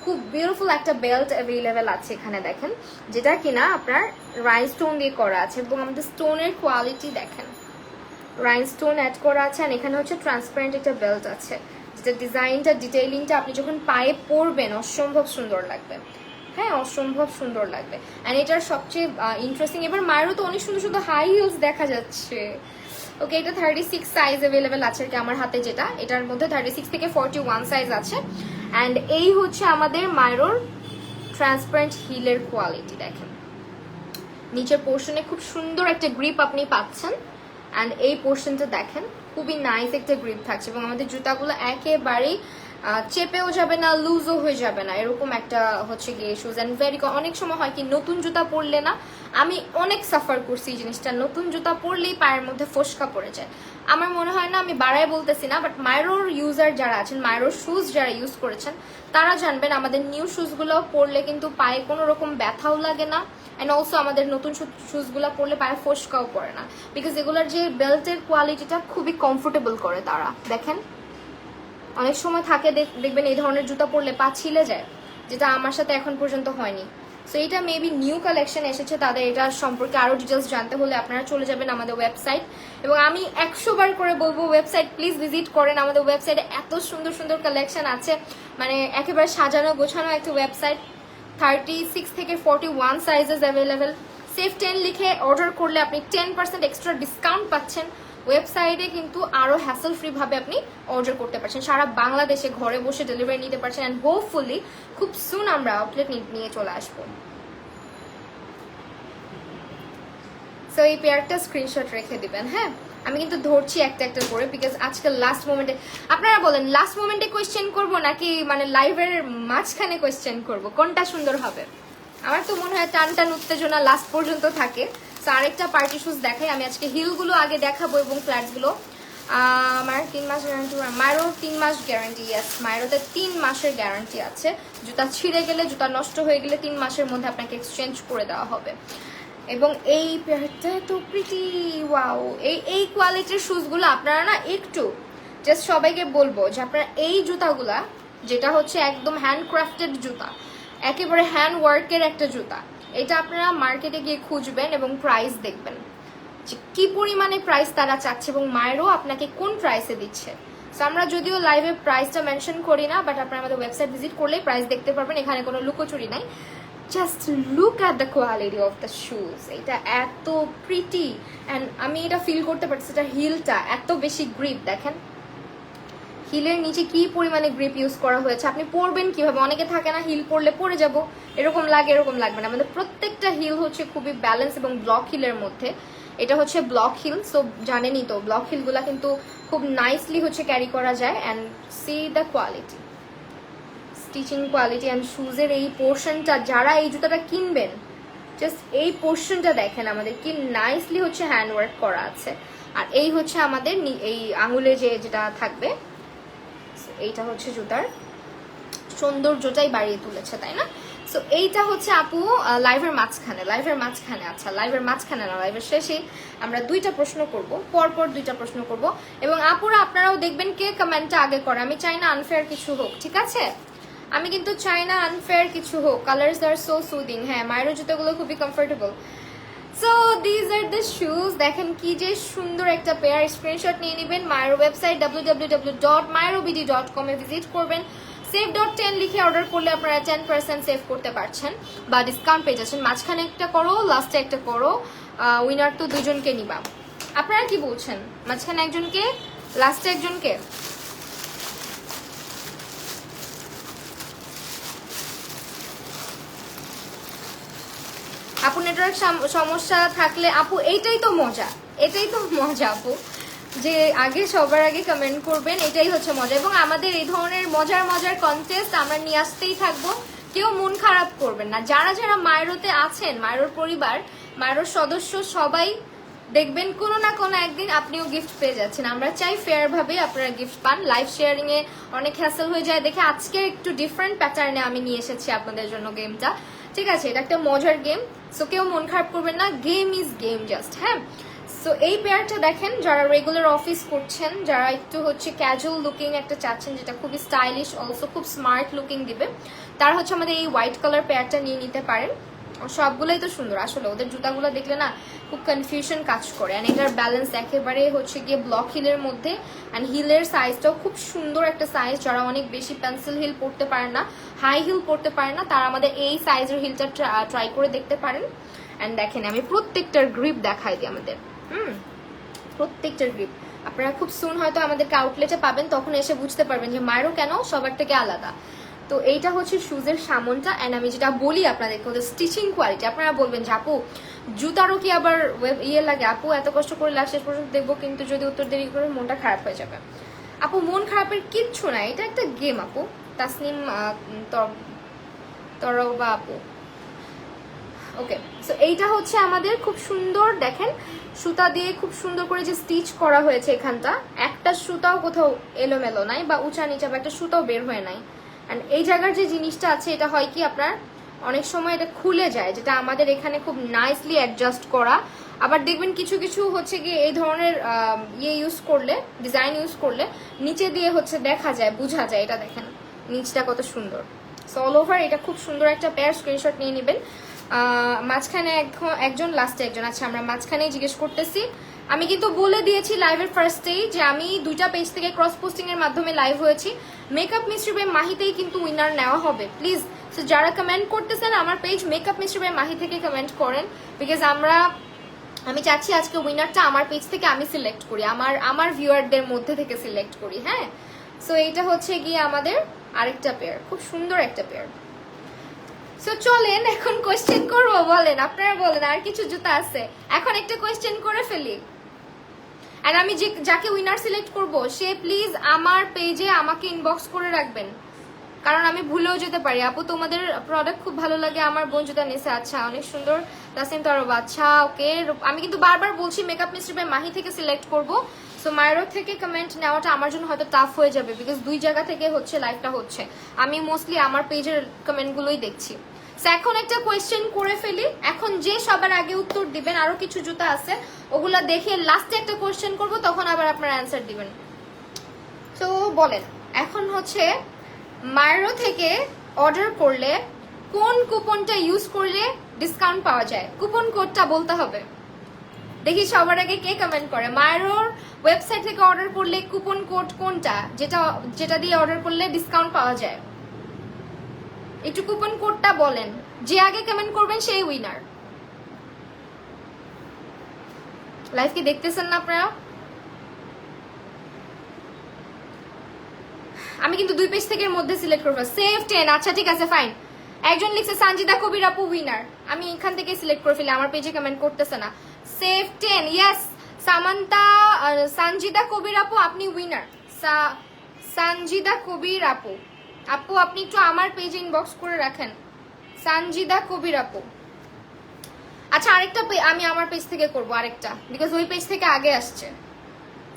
খুব বিউটিফুল একটা বেল্ট অ্যাভেলেবেল আছে এখানে দেখেন, যেটা কিনা আপনার রাইনস্টোন দিয়ে করা আছে, এবং আমাদের স্টোনের কোয়ালিটি দেখেন রাইনস্টোন অ্যাড করা আছে, আর এখানে হচ্ছে ট্রান্সপারেন্ট একটা বেল্ট আছে, যেটা ডিজাইনটা ডিটেইলিংটা আপনি যখন পায়ে পরবেন অসম্ভব সুন্দর লাগবে। হ্যাঁ, অসম্ভব সুন্দর লাগবে। অ্যান্ড এটার সবচেয়ে ইন্টারেস্টিং, এবার মায়েরও তো অনেক সুন্দর সুন্দর হাই হিলস দেখা যাচ্ছে। ওকে, এটা 36 সাইজ অ্যাভেলেবেল আছে আর কি আমার হাতে, যেটা এটার মধ্যে 36 থেকে 41 সাইজ আছে। অ্যান্ড এই হচ্ছে আমাদের মায়েরোর ট্রান্সপারেন্ট হিলের কোয়ালিটি। দেখেন নিচের পোর্শনে খুব সুন্দর একটা গ্রিপ আপনি পাচ্ছেন, অ্যান্ড এই পোর্শনটা দেখেন খুবই নাইস একটা গ্রিপ থাকছে, এবং আমাদের জুতাগুলো একেবারেই চেপেও যাবে না, লুজও হয়ে যাবে না, এরকম একটা হচ্ছে গিয়ে শুজ। অ্যান্ড ভেরি, অনেক সময় হয় কি নতুন জুতা পরলে না, আমি অনেক সাফার করছি এই জিনিসটা, নতুন জুতা পরলেই পায়ের মধ্যে ফোসকা পড়ে যায়। আমার মনে হয় না, আমি বাড়ায় বলতেছি না, বাট মায়েরোর ইউজার যারা আছেন, মায়েরোর শুজ যারা ইউজ করেছেন তারা জানবেন আমাদের নিউ শুজগুলো পরলে কিন্তু পায়ে কোনো রকম ব্যথাও লাগে না, অ্যান্ড অলসো আমাদের নতুন শুজগুলো পরলে পায়ে ফোসকাও পড়ে না, বিকজ এগুলোর যে বেল্টের কোয়ালিটিটা খুবই কমফোর্টেবল করে তারা। দেখেন অনেক সময় থাকে দেখবেন এই ধরনের জুতা পরলে পা ছিলে যায়, যেটা আমার সাথে এখন পর্যন্ত হয়নি। সো এটা মেবি নিউ কালেকশন এসেছে, তাদের এটা সম্পর্কে আরো ডিটেলস জানতে হলে আপনারা চলে যাবেন আমাদের ওয়েবসাইট, এবং আমি 100 বার করে বলবো ওয়েবসাইট প্লিজ ভিজিট করেন। আমাদের ওয়েবসাইটে এত সুন্দর সুন্দর কালেকশন আছে, মানে একেবারে সাজানো গোছানো একটা ওয়েবসাইট। 36 থেকে 41 সাইজেস অ্যাভেলেবেল। সেফ 10 লিখে অর্ডার করলে আপনি 10% এক্সট্রা ডিসকাউন্ট পাচ্ছেন। ওয়েবসাইটে কিন্তু আরো হ্যাসেল ফ্রি ভাবে আপনি অর্ডার করতে পারছেন, সারা বাংলাদেশে ঘরে বসে ডেলিভারি নিতে পারছেন, এন্ড হোপফুলি খুব সুন আমরা আউটলেট নিয়ে চলে আসবো। সো এই পেয়ারটা স্ক্রিনশট রেখে দিবেন। হ্যাঁ, আমি কিন্তু ধরছি একটা একটা করে, বিকজ আজকে লাস্ট মোমেন্টে, আপনারা বলেন লাস্ট মোমেন্টে কোয়েশ্চেন করবো নাকি মানে লাইভের মাঝখানে কোয়েশ্চেন করব, কোনটা সুন্দর হবে? আমার তো মনে হয় টান টান উত্তেজনা লাস্ট পর্যন্ত থাকে। তো আরেকটা পার্টি শুজ দেখাই, আমি আজকে হিলগুলো আগে দেখাবো এবং ফ্ল্যাটসগুলো। আমার 3 মাস গ্যারান্টি, মায়েরও 3 মাস গ্যারান্টি। ইয়াস, মায়েরোতে 3 মাসের গ্যারান্টি আছে। জুতা ছিঁড়ে গেলে, জুতা নষ্ট হয়ে গেলে 3 মাসের মধ্যে আপনাকে এক্সচেঞ্জ করে দেওয়া হবে। এবং এই পেয়ারটা তো প্রিটি ওয়াও, এই কোয়ালিটির শুজগুলো আপনারা না একটু জাস্ট সবাইকে বলবো যে আপনারা এই জুতাগুলা, যেটা হচ্ছে একদম হ্যান্ডক্রাফটেড জুতা, একেবারে হ্যান্ড ওয়ার্কের একটা জুতা, এটা আপনারা মার্কেটে গিয়ে খুঁজবেন এবং প্রাইস দেখবেন যে কি পরিমাণে প্রাইস তারা চাচ্ছে এবং মায়েরও আপনাকে কোন প্রাইসে দিচ্ছে। সো আমরা যদিও লাইভে প্রাইসটা মেনশন করি না, বাট আপনারা আমাদের ওয়েবসাইট ভিজিট করলেই প্রাইস দেখতে পারবেন, এখানে কোনো লুকোচুরি নাই। Just look at the quality of the shoes, এটা এত প্রিটি, অ্যান্ড আমি এটা ফিল করতে পারছি, এটা হিলটা এত বেশি গ্রিপ, দেখেন হিলের নিচে কি পরিমাণে গ্রিপ ইউজ করা হয়েছে। আপনি পরবেন কিভাবে, অনেকে থাকে না হিল পরলে পরে যাব এরকম লাগে, এরকম লাগবে না। আমাদের প্রত্যেকটা হিল হচ্ছে খুবই ব্যালেন্স এবং ব্লক হিলের মধ্যে। এটা হচ্ছে ব্লক হিল, সো জানেনই তো ব্লক হিলগুলা কিন্তু খুব নাইসলি হচ্ছে ক্যারি করা যায়। And see the quality, stitching quality and শুজের এই পোর্শনটা, যারা এই জুতাটা কিনবেন জাস্ট এই পোর্শনটা দেখেন আমাদের কি নাইসলি হচ্ছে হ্যান্ডওয়ার্ক করা আছে। আর এই হচ্ছে আমাদের এই আঙুলে যেটা থাকবে, এইটা হচ্ছে জুতার সৌন্দর্যটাই বাড়িয়ে তুলেছে, তাই না? সো এইটা হচ্ছে আপু লাইভের মাঝখানে, আচ্ছা লাইভের মাঝখানে না, লাইভের শেষে আমরা 2টা প্রশ্ন করব, পরপর 2টা প্রশ্ন করব, এবং আপুরা আপনারাও দেখবেন কে কমেন্টটা আগে করে। আমি চাই না আনফেয়ার কিছু হোক, ঠিক আছে? আমি কিন্তু চাই না আনফেয়ার কিছু হোক। কালার্স আর সো সুদিং। হ্যাঁ, মায়ের জুতোগুলো খুবই comfortable. So these are the shoes, দেখেন কি যে সুন্দর একটা পেয়ার। স্ক্রিনশট নিয়ে নেবেন, মায়ের ওয়েবসাইট www.myerobd.com এ ভিজিট করবেন। save.10 লিখে অর্ডার করলে আপনারা 10% সেভ করতে পারছেন বা ডিসকাউন্ট পেয়ে যাচ্ছেন। মাঝখানে একটা করো, লাস্টে একটা করো, উইনার তো দুজনকে নিবা। আপনারা কি বলছেন, মাঝখানে একজনকে, লাস্টে একজনকে? আপু নেটওয়ার্ক সমস্যা থাকলে, আপু এইটাই তো মজা, আপু যে আগে সবার আগে কমেন্ট করবেন, এটাই হচ্ছে মজা। এবং আমাদের এই ধরনের মজার কন্টেস্ট আমরা নিয়ে আসতেই থাকবো, কেউ মন খারাপ করবেন না। যারা যারা মায়েরোতে আছেন, মায়েরোর পরিবার, মায়েরোর সদস্য, সবাই দেখবেন কোনো না কোনো একদিন আপনিও গিফট পেয়ে যাচ্ছেন। আমরা চাই ফেয়ার ভাবে আপনারা গিফট পান। লাইভ শেয়ারিং এ অনেক হ্যাসেল হয়ে যায় দেখে আজকে একটু ডিফারেন্ট প্যাটার্নে আমি নিয়ে এসেছি আপনাদের জন্য গেমটা, ঠিক আছে? এটা একটা মজার গেম, সো কেউ মন খারাপ করবেন না, গেম ইজ গেম জাস্ট। হ্যাঁ, সো এই পেয়ারটা দেখেন, যারা রেগুলার অফিস করছেন, যারা একটু হচ্ছে ক্যাজুয়াল লুকিং একটা চাচ্ছেন, যেটা খুবই স্টাইলিশ অলসো খুব স্মার্ট লুকিং দিবে, তারা হচ্ছে আমাদের এই হোয়াইট কালার পেয়ারটা নিয়ে নিতে পারেন। সবগুলোই তো সুন্দর আসলে, ওদের জুতাগুলো দেখলে না খুব কনফিউশন কাজ করে। অ্যান্ড এটার ব্যালেন্স একেবারে হচ্ছে গিয়ে ব্লক হিলের মধ্যে, অ্যান্ড হিলের সাইজটাও খুব সুন্দর একটা সাইজ। যারা অনেক বেশি পেন্সিল হিল পরতে পারেন না, হাই হিল পরতে পারেন না, তারা আমাদের এই সাইজের হিলটা ট্রাই করে দেখতে পারেন। অ্যান্ড দেখেন আমি প্রত্যেকটার গ্রিপ দেখাই দিই আমাদের, প্রত্যেকটার গ্রিপ আপনারা খুব সুন হয়তো আমাদেরকে আউটলেটে পাবেন, তখন এসে বুঝতে পারবেন যে মায়েরও কেন সবার থেকে আলাদা। তো এইটা হচ্ছে শুজের সামনটা। অ্যান্ড আমি যেটা বলি আপনাদেরকে, ওদের স্টিচিং কোয়ালিটি, আপনারা বলবেন যে আপু জুতারও কি আবার লাগে, আপু এত কষ্ট করে লাস্ট শেষ পর্যন্ত দেখবো, কিন্তু যদি উত্তর দেরি করে মনটা খারাপ হয়ে যাবে। আপু মন খারাপের কিচ্ছু নাই, এটা একটা গেম আপু। তাসনিম তরবা আপু, ওকে। সো এইটা হচ্ছে আমাদের খুব সুন্দর, দেখেন সুতা দিয়ে খুব সুন্দর করে যে স্টিচ করা হয়েছে এখানটা, একটা সুতাও কোথাও এলোমেলো নাই বা উঁচা নিচা বা একটা সুতাও বের হয়ে নাই। অ্যান্ড এই জায়গার যে জিনিসটা আছে, এটা হয় কি আপনার অনেক সময় এটা খুলে যায়, যেটা আমাদের এখানে খুব নাইসলি অ্যাডজাস্ট করা। আবার দেখবেন কিছু কিছু হচ্ছে গিয়ে এই ধরনের ইউজ করলে, ডিজাইন ইউজ করলে নিচে দিয়ে হচ্ছে দেখা যায়, বোঝা যায়। এটা দেখেন নিচটা কত সুন্দর। সো অল ওভার এটা খুব সুন্দর একটা পেয়ার, স্ক্রিনশট নিয়ে নেবেন। মাঝখানে একজন, লাস্টে একজন। আচ্ছা আমরা মাঝখানেই জিজ্ঞেস করতেছি। আমি কিন্তু বলে দিয়েছি লাইভের ফার্স্টেই যে আমি 2টা পেজ থেকে ক্রস পোস্টিং এর মাধ্যমে লাইভ হয়েছি। মেকআপ মিস্ট্রি বাই মাহিতেই কিন্তু উইনার নেওয়া হবে প্লিজ। সো যারা কমেন্ট করতেছেন আমার page makeup mystery by Mahi থেকে কমেন্ট করেন, বিকজ আমি চাচ্ছি আজকে উইনারটা আমার পেজ থেকে আমি সিলেক্ট করি, আমার ভিউয়ারদের মধ্যে থেকে সিলেক্ট করি। হ্যাঁ, সো এইটা হচ্ছে গিয়ে আমাদের আরেকটা পেয়ার, খুব সুন্দর একটা পেয়ার। সো চলেন এখন কোয়েশ্চেন করবো, বলেন আপনারা বলেন আর কিছু জুতা আছে, এখন একটা কোয়েশ্চেন করে ফেলি। আর আমি যাকে উইনার সিলেক্ট করব সে প্লিজ আমার পেজে আমাকে ইনবক্স করে রাখবেন, কারণ আমি ভুলেও যেতে পারি। আপু তোমাদের প্রোডাক্ট খুব ভালো লাগে, আমার বোন জুতা নিছে। আচ্ছা অনেক সুন্দর, তাসিম তরব। আচ্ছা ওকে, আমি কিন্তু বারবার বলছি মেকআপ মিস্ট্রি বাই মাহি থেকে সিলেক্ট করব। সো মায়েরও থেকে কমেন্ট নেওয়াটা আমার জন্য হয়তো টাফ হয়ে যাবে, বিকজ 2 জায়গা থেকে হচ্ছে লাইভটা হচ্ছে, আমি মোস্টলি আমার পেজের কমেন্টগুলোই দেখছি। এখন একটা কোয়েশ্চেন করে ফেলি, এখন যে সবার আগে উত্তর দিবেন, আরো কিছু জুতা আছে ওগুলা দেখে লাস্টে একটা কোয়েশ্চেন করব, তখন আবার আপনারা অ্যান্সার দিবেন। তো বলেন এখন হচ্ছে মায়েরও থেকে অর্ডার করলে কোন কুপনটা ইউজ করলে ডিসকাউন্ট পাওয়া যায়, কুপন কোডটা বলতে হবে। দেখি সবার আগে কে কমেন্ট করে। মায়েরোর ওয়েবসাইট থেকে অর্ডার করলে কুপন কোড কোনটা, যেটা দিয়ে অর্ডার করলে ডিসকাউন্ট পাওয়া যায়, একটু কুপন কোডটা বলেন। যে আগে কমেন্ট করবেন সেই উইনার। লাইভ কি দেখতেছেন না আপনারা? আমি কিন্তু 2 পেজ থেকে মধ্যে সিলেক্ট করবো। সেভ 10, আচ্ছা ঠিক আছে ফাইন। একজন লিখছে সানজিদা কবির আপু উইনার, আমি এখান থেকে সিলেক্ট করে ফেলি, আমার পেজে কমেন্ট করতেছে না। সেভ 10, ইয়েস সামান্তা, সানজিদা কবির আপু আপনি উইনার। সানজিদা কবির আপু, আপু আপনি একটু আমার পেজে ইনবক্স করে রাখেন, সানজিদা কবির আপু। আচ্ছা আরেকটা আমি আমার পেজ থেকে করব আরেকটা, বিকজ ওই পেজ থেকে আগে আসছে।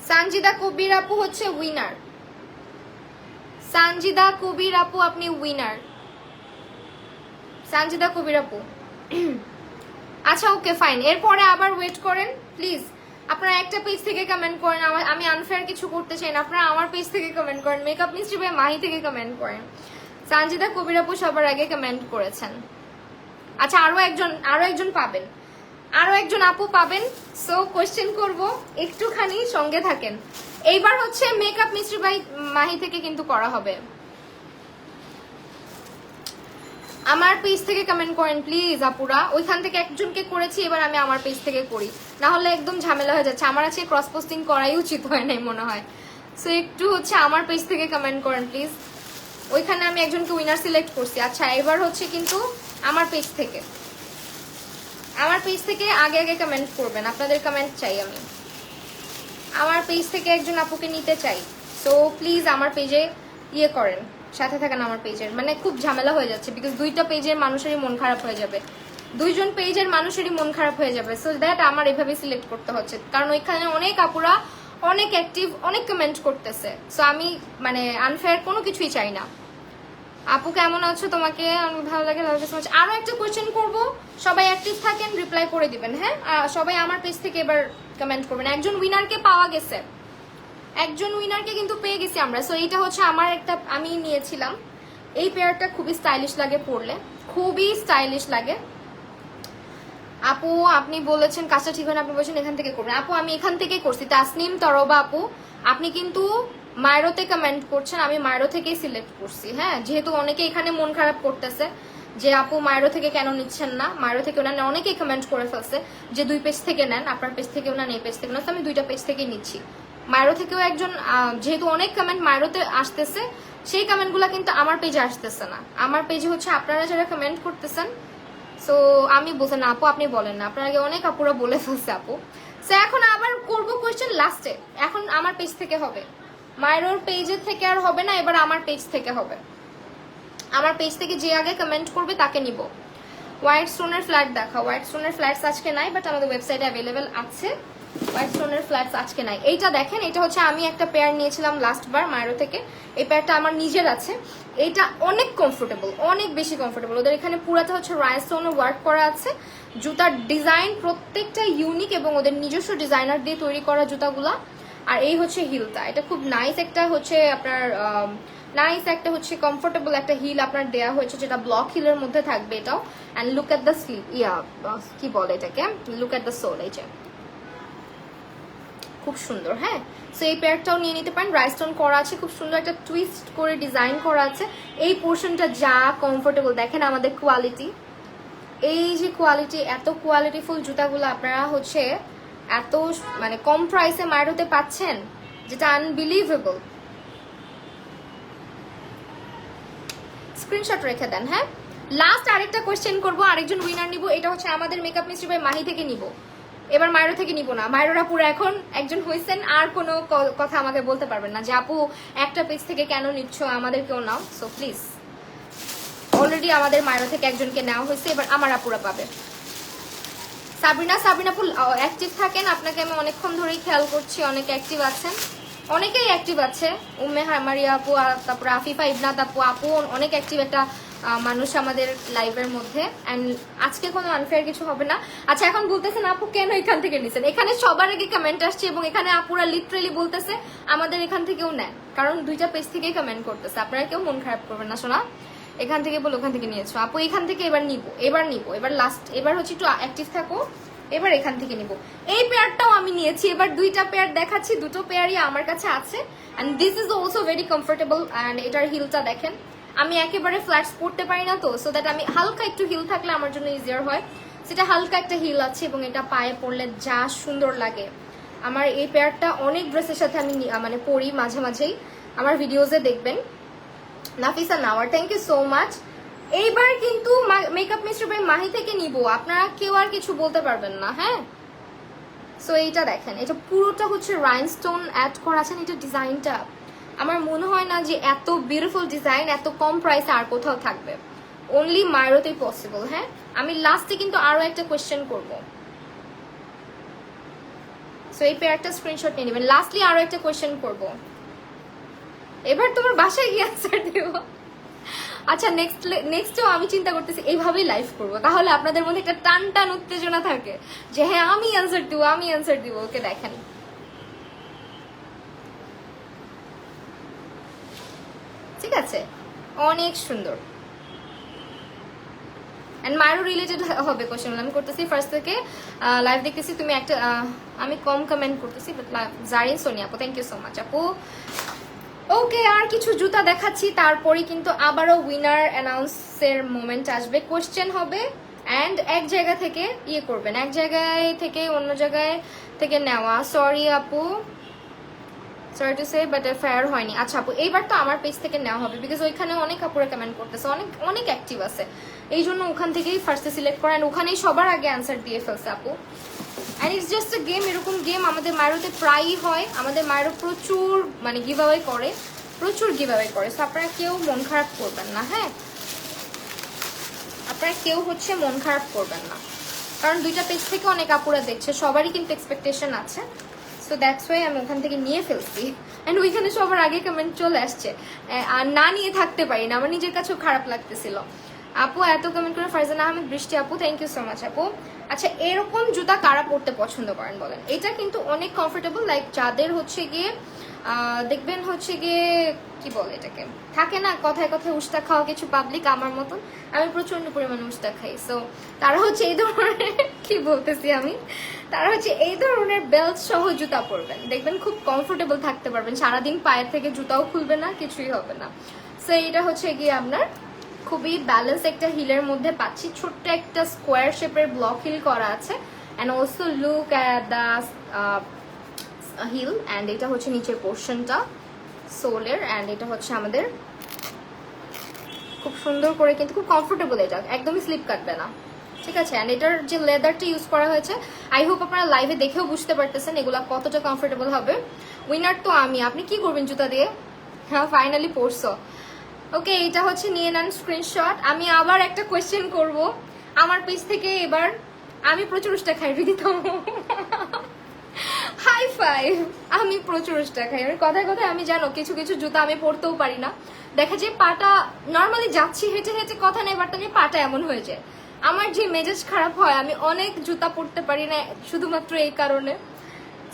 সানজিদা কবির আপু হচ্ছে উইনার, সানজিদা কবির আপু আপনি উইনার, সানজিদা কবির আপু। আচ্ছা ওকে ফাইন, এরপরে আবার ওয়েট করেন প্লিজ। আপনারা একটা পেজ থেকে কমেন্ট করেন, আমি আনফেয়ার কিছু করতে চাই না, আপনারা আমার পেজ থেকে কমেন্ট করেন, মেকআপ মিস্ট্রি বাই মাহি থেকে কমেন্ট করেন। সানজিদা কবির আপু সবার আগে কমেন্ট করেছেন। আচ্ছা আরো একজন পাবেন, আরো একজন আপু পাবেন। সো কোয়েশ্চেন করব, একটুখানি সঙ্গে থাকেন। এইবার হচ্ছে মেকআপ মিস্ট্রি বাই মাহি থেকে কিন্তু করা হবে। আমার পেজ থেকে কমেন্ট করেন প্লিজ আপুরা, ওইখান থেকে একজনকে করেছি, এবার আমি আমার পেজ থেকে করি, না হলে একদম ঝামেলা হয়ে যাচ্ছে। আমার আজকে ক্রস পোস্টিং করাই উচিত হয় নাই মনে হয়। সো একটু হচ্ছে আমার পেজ থেকে কমেন্ট করেন প্লিজ, ওইখানে আমি একজনকে উইনার সিলেক্ট করছি। আচ্ছা এবার হচ্ছে কিন্তু আমার পেজ থেকে, আমার পেজ থেকে আগে আগে কমেন্ট করবেন, আপনাদের কমেন্ট চাই আমি, আমার পেজ থেকে একজন আপুকে নিতে চাই। সো প্লিজ আমার পেজে ইয়ে করেন, সাথে থাকেন আমার পেজের, মানে খুব ঝামেলা হয়ে যাচ্ছে, বিকজ 2টা পেজের মানুষেরই মন খারাপ হয়ে যাবে, 2জন পেজের মানুষেরই মন খারাপ হয়ে যাবে। সো দ্যাট আমার এভাবে সিলেক্ট করতে হচ্ছে, কারণ ওইখানে অনেক আপুরা অনেক অ্যাক্টিভ, অনেক কমেন্ট করতেছে। সো আমি মানে আনফেয়ার কোনো কিছুই চাই না। আপু কেমন আছো, তোমাকে অনেক ভালো লাগে, আরো একটা কোয়েশ্চেন করবো, সবাই অ্যাক্টিভ থাকেন, রিপ্লাই করে দিবেন। হ্যাঁ সবাই আমার পেজ থেকে এবার কমেন্ট করবেন। একজন উইনারকে পাওয়া গেছে, একজন উইনারকে কিন্তু পেয়ে গেছি আমরা। সো এইটা হচ্ছে আমার একটা, আমি নিয়েছিলাম এই পেয়ারটা, খুবই স্টাইলিশ লাগে পরলে, খুবই স্টাইলিশ লাগে। আপু আপনি বলেছেন কাজটা ঠিক হয় না, আপনি বলছেন এখান থেকে করবেন। আপু আমি এখান থেকে করছি। তাসনিম তরবা আপু, আপনি কিন্তু মাইরোতে কমেন্ট করছেন, আমি মাইরো থেকেই সিলেক্ট করছি। হ্যাঁ, যেহেতু অনেকে এখানে মন খারাপ করতেছে যে আপু মাইরো থেকে কেন নিচ্ছেন না, মাইরো থেকে ওনার অনেকেই কমেন্ট করে ফেলছে যে 2 পেজ থেকে নেন, আপনার পেজ থেকে নেন, এই পেজ থেকে নেন। আমি 2টা পেজ থেকেই নিচ্ছি। মাইরো থেকেও একজন, যেহেতু অনেক কমেন্ট মাইরোতে আসতেছে, সেই কমেন্টগুলো কিন্তু আমার পেজে আসতেছে না। আমার পেজে হচ্ছে আপনারা যারা কমেন্ট করতেছেন, সো আমি বলছি না আপু আপনি বলেন না, আপনার আগে অনেক আপুরা বলে ফেলছে আপু। সো এখন আবার করবো কোয়েশ্চেন লাস্টে, এখন আমার পেজ থেকে হবে, মাইরোর পেজের থেকে আর হবে না, এবার আমার পেজ থেকে হবে। আমার পেজ থেকে যে আগে কমেন্ট করবে তাকে নিব। হোয়াইট স্টোনের ফ্ল্যাট দেখা, হোয়াইট স্টোনের ফ্ল্যাটস আজকে নাই, বাট আমাদের ওয়েবসাইটে অ্যাভেলেবেল আছে। হোয়াইট স্টোনের ফ্ল্যাটস আজকে নাই। এইটা দেখেন, এটা হচ্ছে আমি একটা পেয়ার নিয়েছিলাম লাস্ট বার মাইরো থেকে, এই পেয়ারটা আমার নিজের আছে। এইটা অনেক কমফোর্টেবল, অনেক বেশি কমফোর্টেবল। ওদের এখানে পুরাটা হচ্ছে রাইনস্টোনে ওয়ার্ক করা আছে। জুতার ডিজাইন প্রত্যেকটা ইউনিক এবং ওদের নিজস্ব ডিজাইনার দিয়ে তৈরি করা জুতাগুলা। আর এই হচ্ছে হিলটা, এটা খুব নাইস একটা হচ্ছে আপনার নাইস একটা হচ্ছে কমফোর্টেবল একটা হিল আপনার দেয়া হয়েছে, যেটা ব্লক হিলের মধ্যে থাকবে এটাও। And look at the sleeve, কি বলে এটাকে, লুক এট দ্য সোল, এই যে খুব সুন্দর। হ্যাঁ, সো এই পেয়ারটাও নিয়ে নিতে পারেন। রাইস্টোন করা আছে, খুব সুন্দর একটা টুইস্ট করে ডিজাইন করা আছে। এই পোর্শনটা যা কমফোর্টেবল, দেখেন আমাদের কোয়ালিটি, এই যে কোয়ালিটি, এত কোয়ালিটিফুল জুতাগুলো আপনারা হচ্ছে এত মানে কম প্রাইসে মাইরোতে পাচ্ছেন, যেটা আনবিলিভেবল। স্ক্রিনশট রেখে দেন। হ্যাঁ, লাস্ট আরেকটা কোয়েশ্চেন করবো, আরেকজন উইনার নিব। এটা হচ্ছে আমাদের মেকআপ মিস্ত্রি ভাই মাহি থেকে নিব, এবার মাইরো থেকে নিব না। মাইরোরা পুরো এখন একজন হয়েছেন, আর কোনো কথা আমাকে বলতে পারবেন না যে আপু একটা পেজ থেকে কেন নিচ্ছ, আমাদেরকেও নাও। সো প্লিজ, অলরেডি আমাদের মাইরো থেকে একজনকে নেওয়া হয়েছে, এবার আমার আপুরা পাবে। সাবিনা, সাবিনা আপু অ্যাক্টিভ থাকেন, আপনাকে আমি অনেকক্ষণ ধরেই খেয়াল করছি, অনেক অ্যাক্টিভ আছেন, অনেকেই অ্যাক্টিভ আছে। উম্মে হামারিয়া আপু, তারপরে আফিফা ইবনাত আপু, আপু অনেক অ্যাক্টিভ একটা মানুষ আমাদের লাইভের মধ্যে। অ্যান্ড আজকে কোনো আনফেয়ার কিছু হবে না। আচ্ছা, এখন বলতেছেন আপু কেন এখান থেকে নিছেন, এখানে সবার আগে কমেন্ট আসছে এবং এখানে আপুরা লিটারেলি বলতেছে আমাদের এখান থেকেও নেন, কারণ 2টা পেজ থেকেই কমেন্ট করতেছে। আপনারা কেউ মন খারাপ করবেন না শোনা, এখান থেকে বলে ওখান থেকে নিয়েছো আপু, এখান থেকে এবার নিব, এবার লাস্ট, এবার হচ্ছে একটু অ্যাক্টিভ থাকো, এবার এখান থেকে নিব। এই পেয়ারটাও আমি নিয়েছি, এবার 2টা পেয়ার দেখাচ্ছি, 2টো পেয়ারই আমার কাছে আছে। And this is also very comfortable. And এটার হিলটা দেখেন, আমি একেবারে ফ্ল্যাটস পরতে পারি না, তো সো দ্যাট আমি হালকা একটু হিল থাকলে আমার জন্য ইজিয়ার হয়। সেটা হালকা একটা হিল আছে এবং এটা পায়ে পরলে যা সুন্দর লাগে। আমার এই পেয়ারটা অনেক ড্রেসের সাথে আমি মানে পরি মাঝে মাঝেই, আমার ভিডিওসে দেখবেন। নাফিসা নাওয়ার, থ্যাংক ইউ সো মাচ। এইবার কিন্তু মেকআপ মিস্টার ভাই মাহি থেকে নিব, আপনারা কেউ আর কিছু বলতে পারবেন না। হ্যাঁ, সো এইটা দেখেন, এটা পুরোটা হচ্ছে রাইনস্টোন অ্যাড করা আছে। এটা ডিজাইনটা আমার মনে হয় না যে এত বিউটিফুল ডিজাইন এত কম প্রাইসে আর কোথাও থাকবে, অনলি মাইরোতেই পসিবল। হ্যাঁ, আমি লাস্টে কিন্তু আরো একটা কোয়েশ্চেন করব, সো এই পেয়ারটা স্ক্রিনশট নিয়ে নেবেন। লাস্টলি আরো একটা কোয়েশ্চেন করব, এবার তোমার বাসায় গিয়ে আনসার দেব। আচ্ছা, নেক্সটেও আমি চিন্তা করতেছি এইভাবেই লাইভ করব, তাহলে আপনাদের মধ্যে একটা টান টান উত্তেজনা থাকে যে হ্যাঁ আমি অ্যান্সার দিব, আমি অ্যান্সার দিব। ওকে, দেখেন ঠিক আছে, অনেক সুন্দর। এন্ড মাইরো রিলেটেড হবে কোশ্চেন, আমি করতেছি ফার্স্ট থেকে লাইভ দেখতেছি। তুমি একটা আমি কম কমেন্ট করতেছি, বাট জারিন সোনিয়া আপু, থ্যাংক ইউ সো মাচ আপু। ওকে, আর কিছু জুতা দেখাচ্ছি, তারপরে কিন্তু আবারও উইনার অ্যানাউন্সের মোমেন্ট আসবে, কোশ্চেন হবে অ্যান্ড এক জায়গা থেকে ইয়ে করবেন, এক জায়গায় থেকে অন্য জায়গায় থেকে নেওয়া। সরি আপু, sorry to say, but fair হয়নি। আচ্ছা আপু, এইবার তো আমার পেজ থেকে নেওয়া হবে, বিকজ ওইখানে অনেক আপুরা কমেন্ট করতেছে, অনেক অনেক অ্যাক্টিভ আছে, এই জন্য ওখান থেকেই ফার্স্টে সিলেক্ট করেন, ওখানেই সবার আগে অ্যান্সার দিয়ে ফেলছে আপু। And it's just a game, এরকম গেম আমাদের মাইরোতে প্রায়ই হয়, আমাদের মাইরো প্রচুর মানে গিভ অ্যাওয়ে করে, প্রচুর গিভ অ্যাওয়ে করে। সো আপনারা কেউ মন খারাপ করবেন না। হ্যাঁ, আপনারা কেউ হচ্ছে মন খারাপ করবেন না, কারণ 2টা পেজ থেকে অনেক আপুরা দেখছে, সবারই কিন্তু এক্সপেকটেশন আছে। সো দ্যাটস ওয়াই আমি ওখান থেকে নিয়ে ফেলছি। অ্যান্ড ওইখানে সবার আগে কমেন্ট চলে আসছে, আর না নিয়ে থাকতে পারি না, আমার নিজের কাছেও খারাপ লাগতেছিল। আপু এত কমেন্ট করে, ফারজানা আহমেদ বৃষ্টি আপু, থ্যাংক ইউ সো মাচ আপু। আচ্ছা, এরকম জুতা কারা পরতে পছন্দ করেন বলেন? এটা কিন্তু অনেক কমফোর্টেবল, লাইক যাদের হচ্ছে গিয়ে দেখবেন হচ্ছে গিয়ে কি বলে এটাকে, থাকে না কথায় কথায় উস্তা খাওয়া কিছু পাবলিক আমার মতন, আমি প্রচন্ড পরিমাণে উস্তা খাই। সো তারা হচ্ছে এই ধরনের কি বলতেছি আমি, তারা হচ্ছে এই ধরনের বেল্ট সহ জুতা পরবেন, দেখবেন খুব কমফোর্টেবল থাকতে পারবেন, সারাদিন পায়ের থেকে জুতাও খুলবে না, কিছুই হবে না। সো এইটা হচ্ছে গিয়ে আপনার খুবই ব্যালেন্স একটা হিলের মধ্যে পাচ্ছি, ছোট্ট একটা স্কোয়ার শেপের ব্লক হিল করা আছে। And also look at the heel. And এটা হচ্ছে নিচের পোর্শনটা সোলের, অ্যান্ড এটা হচ্ছে আমাদের খুব সুন্দর করে, কিন্তু খুব কমফোর্টেবল, এটা একদমই স্লিপ কাটবে না, ঠিক আছে। অ্যান্ড এটার যে লেদারটা ইউজ করা হয়েছে, আই হোপ আপনারা লাইভে দেখেও বুঝতে পারতেছেন এগুলা কতটা কমফোর্টেবল হবে। উইনার তো আমি, আপনি কি করবেন জুতা দিয়ে? হ্যাঁ ফাইনালি পড়ছো। ওকে, এটা হচ্ছে নিয়ে নেন স্ক্রিনশট। আমি আবার একটা কোয়েশ্চেন করব আমার পেজ থেকে এবার। আমি প্রচুর উষ্টা খাই দিতাম, হাই ফাইভ। আমি প্রচুর উষ্টা খাই, আমি কথায় কথায় আমি জানো কিছু কিছু জুতা আমি পরতেও পারি না, দেখা যায় পাটা নর্মালি যাচ্ছি হেঁটে হেঁটে কথা নেই, বাট আমি পাটা এমন হয়ে যায়, আমার যে মেজাজ খারাপ হয়, আমি অনেক জুতা পরতে পারি না শুধুমাত্র এই কারণে।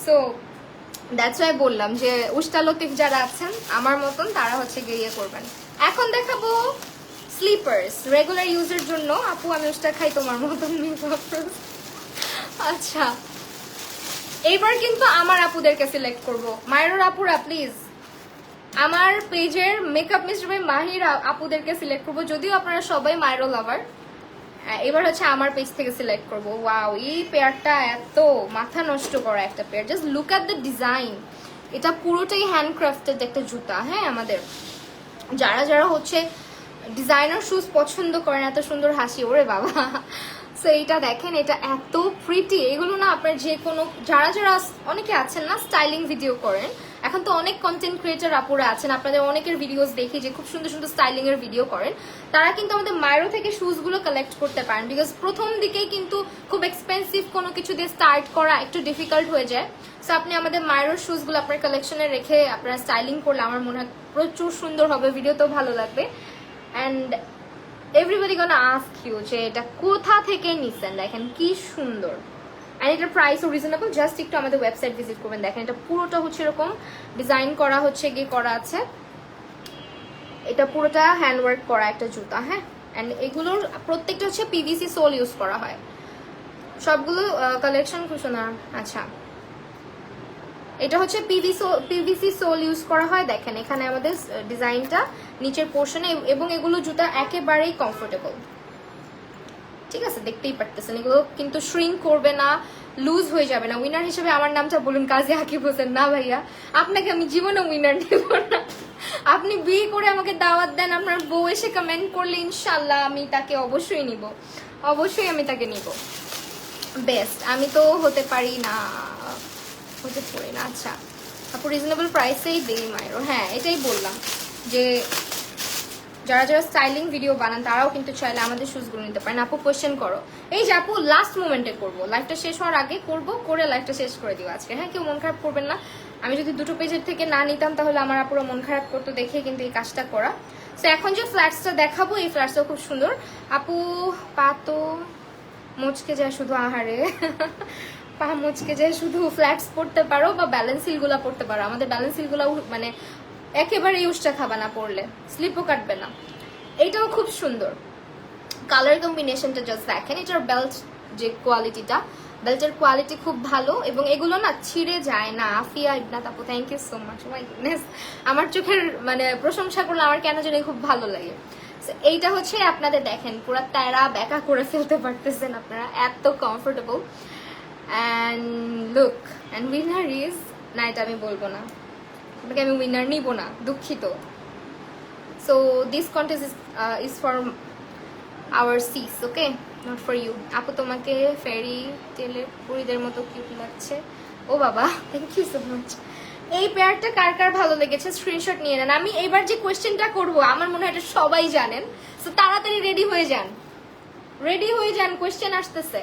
সো দ্যাটস ওয়াই বললাম যে উষ্টা লতিফ যারা আছেন আমার মতন তারা হচ্ছে গিয়ে করবেন। এখন দেখাবো স্লিপার্স রেগুলার ইউজের জন্য। আপু আমি উষ্টা খাই তোমার মতন। আচ্ছা, এইবার কিন্তু আমার আপুদেরকে সিলেক্ট করব। মায়ের আপুরা প্লিজ, আমার পেজের মেকআপ মিস্টার বাই মাহির আপুদেরকে সিলেক্ট করব, যদিও আপনারা সবাই মায়েরও লাভার। এবার হচ্ছে আমার পেজ থেকে সিলেক্ট করব। ওয়াও, এই পেয়ারটা এত মাথা নষ্ট করা একটা pair, just look at the design. এটা পুরোটাই হ্যান্ডক্রাফটেড একটা জুতা। হ্যাঁ, আমাদের যারা যারা হচ্ছে ডিজাইনার শুজ পছন্দ করেন, এত সুন্দর হাসি, ওরে বাবা। সো এইটা দেখেন, এটা এত প্রিটি। এগুলো না আপনার যে কোনো, যারা যারা অনেকে আছেন না স্টাইলিং ভিডিও করেন, এখন তো অনেক কন্টেন্ট ক্রিয়েটর আপুরা আছেন, আপনাদের অনেকের ভিডিওস দেখি যে খুব সুন্দর সুন্দর স্টাইলিং এর ভিডিও করেন, তারা কিন্তু আমাদের মায়েরও থেকে শুজ গুলো কালেক্ট করতে পারেন। বিকজ প্রথম দিকেই কিন্তু খুব এক্সপেন্সিভ কোনো কিছু দিয়ে স্টার্ট করা একটু ডিফিকাল্ট হয়ে যায়। সো আপনি আমাদের মায়েরও শুজ গুলো আপনার কালেকশনে রেখে আপনারা স্টাইলিং করলে আমার মনে হয় প্রচুর সুন্দর হবে, ভিডিওতেও ভালো লাগবে। And everybody gonna ask you যে এটা কোথা থেকে নিছেন, দেখেন কি সুন্দর। অ্যান্ড এটার প্রাইসও রিজনেবল, জাস্ট একটু আমাদের ওয়েবসাইট ভিজিট করবেন। দেখেন এটা পুরোটা হচ্ছে এরকম ডিজাইন করা হচ্ছে গিয়ে করা আছে, এটা পুরোটা হ্যান্ডওয়ার্ক করা একটা জুতা। হ্যাঁ, অ্যান্ড এগুলোর প্রত্যেকটা হচ্ছে পিভিসি সোল ইউজ করা হয়, সবগুলো কালেকশন খুব সুন্দর। আচ্ছা, এটা হচ্ছে পিভিসি সোল ইউজ করা হয়। দেখেন এখানে আমাদের ডিজাইনটা নিচের পোর্শনে, এবং এগুলো জুতা একেবারেই কমফোর্টেবল, ঠিক আছে, দেখতেই পারতেছেন। এগুলো কিন্তু শ্রিঙ্ক করবে না, লুজ হয়ে যাবে না। উইনার হিসেবে আমার নামটা বলুন, কাজী আকিব হোসেন। না ভাইয়া, আপনাকে আমি জীবনে উইনার নেব না। আপনি বিয়ে করে আমাকে দাওয়াত দেন, আপনার বউ এসে কমেন্ট করলে ইনশাল্লাহ আমি তাকে অবশ্যই নিব, অবশ্যই আমি তাকে নিব। বেস্ট আমি তো হতে পারি না, হতে পারি না। আচ্ছা আপু, রিজনেবল প্রাইসেই দেই মায়েরও। হ্যাঁ, এটাই বললাম যে যারা যারা স্টাইলিং ভিডিও বানান তারাও কিন্তু চাইলে আমাদের শুজগুলো নিতে পারেন। আপু কোয়েশ্চেন করো, এই যে আপু লাস্ট মোমেন্টে করবো, লাইভটা শেষ হওয়ার আগে করবো, করে লাইভটা শেষ করে দিব আজকে। হ্যাঁ, কেউ মন খারাপ করবেন না, আমি যদি দুটো পেজের থেকে না নিতাম তাহলে আমার আপুরা মন খারাপ করতো দেখে কিন্তু এই কাজটা করা। তো এখন যে ফ্ল্যাটসটা দেখাবো, এই ফ্ল্যাটসটাও খুব সুন্দর। আপু পা তো মুচকে যায় শুধু, আহারে পা মুচকে যায় শুধু। ফ্ল্যাটস পড়তে পারো বা ব্যালেন্স হিলগুলা পড়তে পারো। আমাদের ব্যালেন্স হিলগুলা মানে একেবারে ইউজটা খাবা না, পড়লে স্লিপও কাটবে না। এইটাও খুব সুন্দর, কালার কম্বিনেশনটা জাস্ট দেখেন। এটার বেল্ট যে কোয়ালিটিটা, বেল্টের কোয়ালিটি খুব ভালো, এবং এগুলো না ছিঁড়ে যায় না। আফিয়া ইবনাত আপু, thank you so much. My goodness, আমার চোখের মানে প্রশংসা করলে আমার কেন জানি খুব ভালো লাগে। এইটা হচ্ছে আপনাদের দেখেন পুরো তেরা বেকা করে ফেলতে পারতেছেন আপনারা, এত comfortable. And look, and winner is, না এটা আমি বলবো না, আপনাকে আমি উইনার নিব না, দুঃখিত। So this contest is for our sis, okay, not for you. আপু তোমাকে ফেরি টেলের পরিদের মতো কিউট লাগছে। ও বাবা, থ্যাংক ইউ সো মাচ। এই পেয়ারটা কার কার ভালো লেগেছে স্ক্রিনশট নিয়ে নেন। আমি এবার যে কোয়েশ্চেনটা করবো আমার মনে হয় এটা সবাই জানেন, সো তাড়াতাড়ি রেডি হয়ে যান, রেডি হয়ে যান, কোয়েশ্চেন আসতেছে।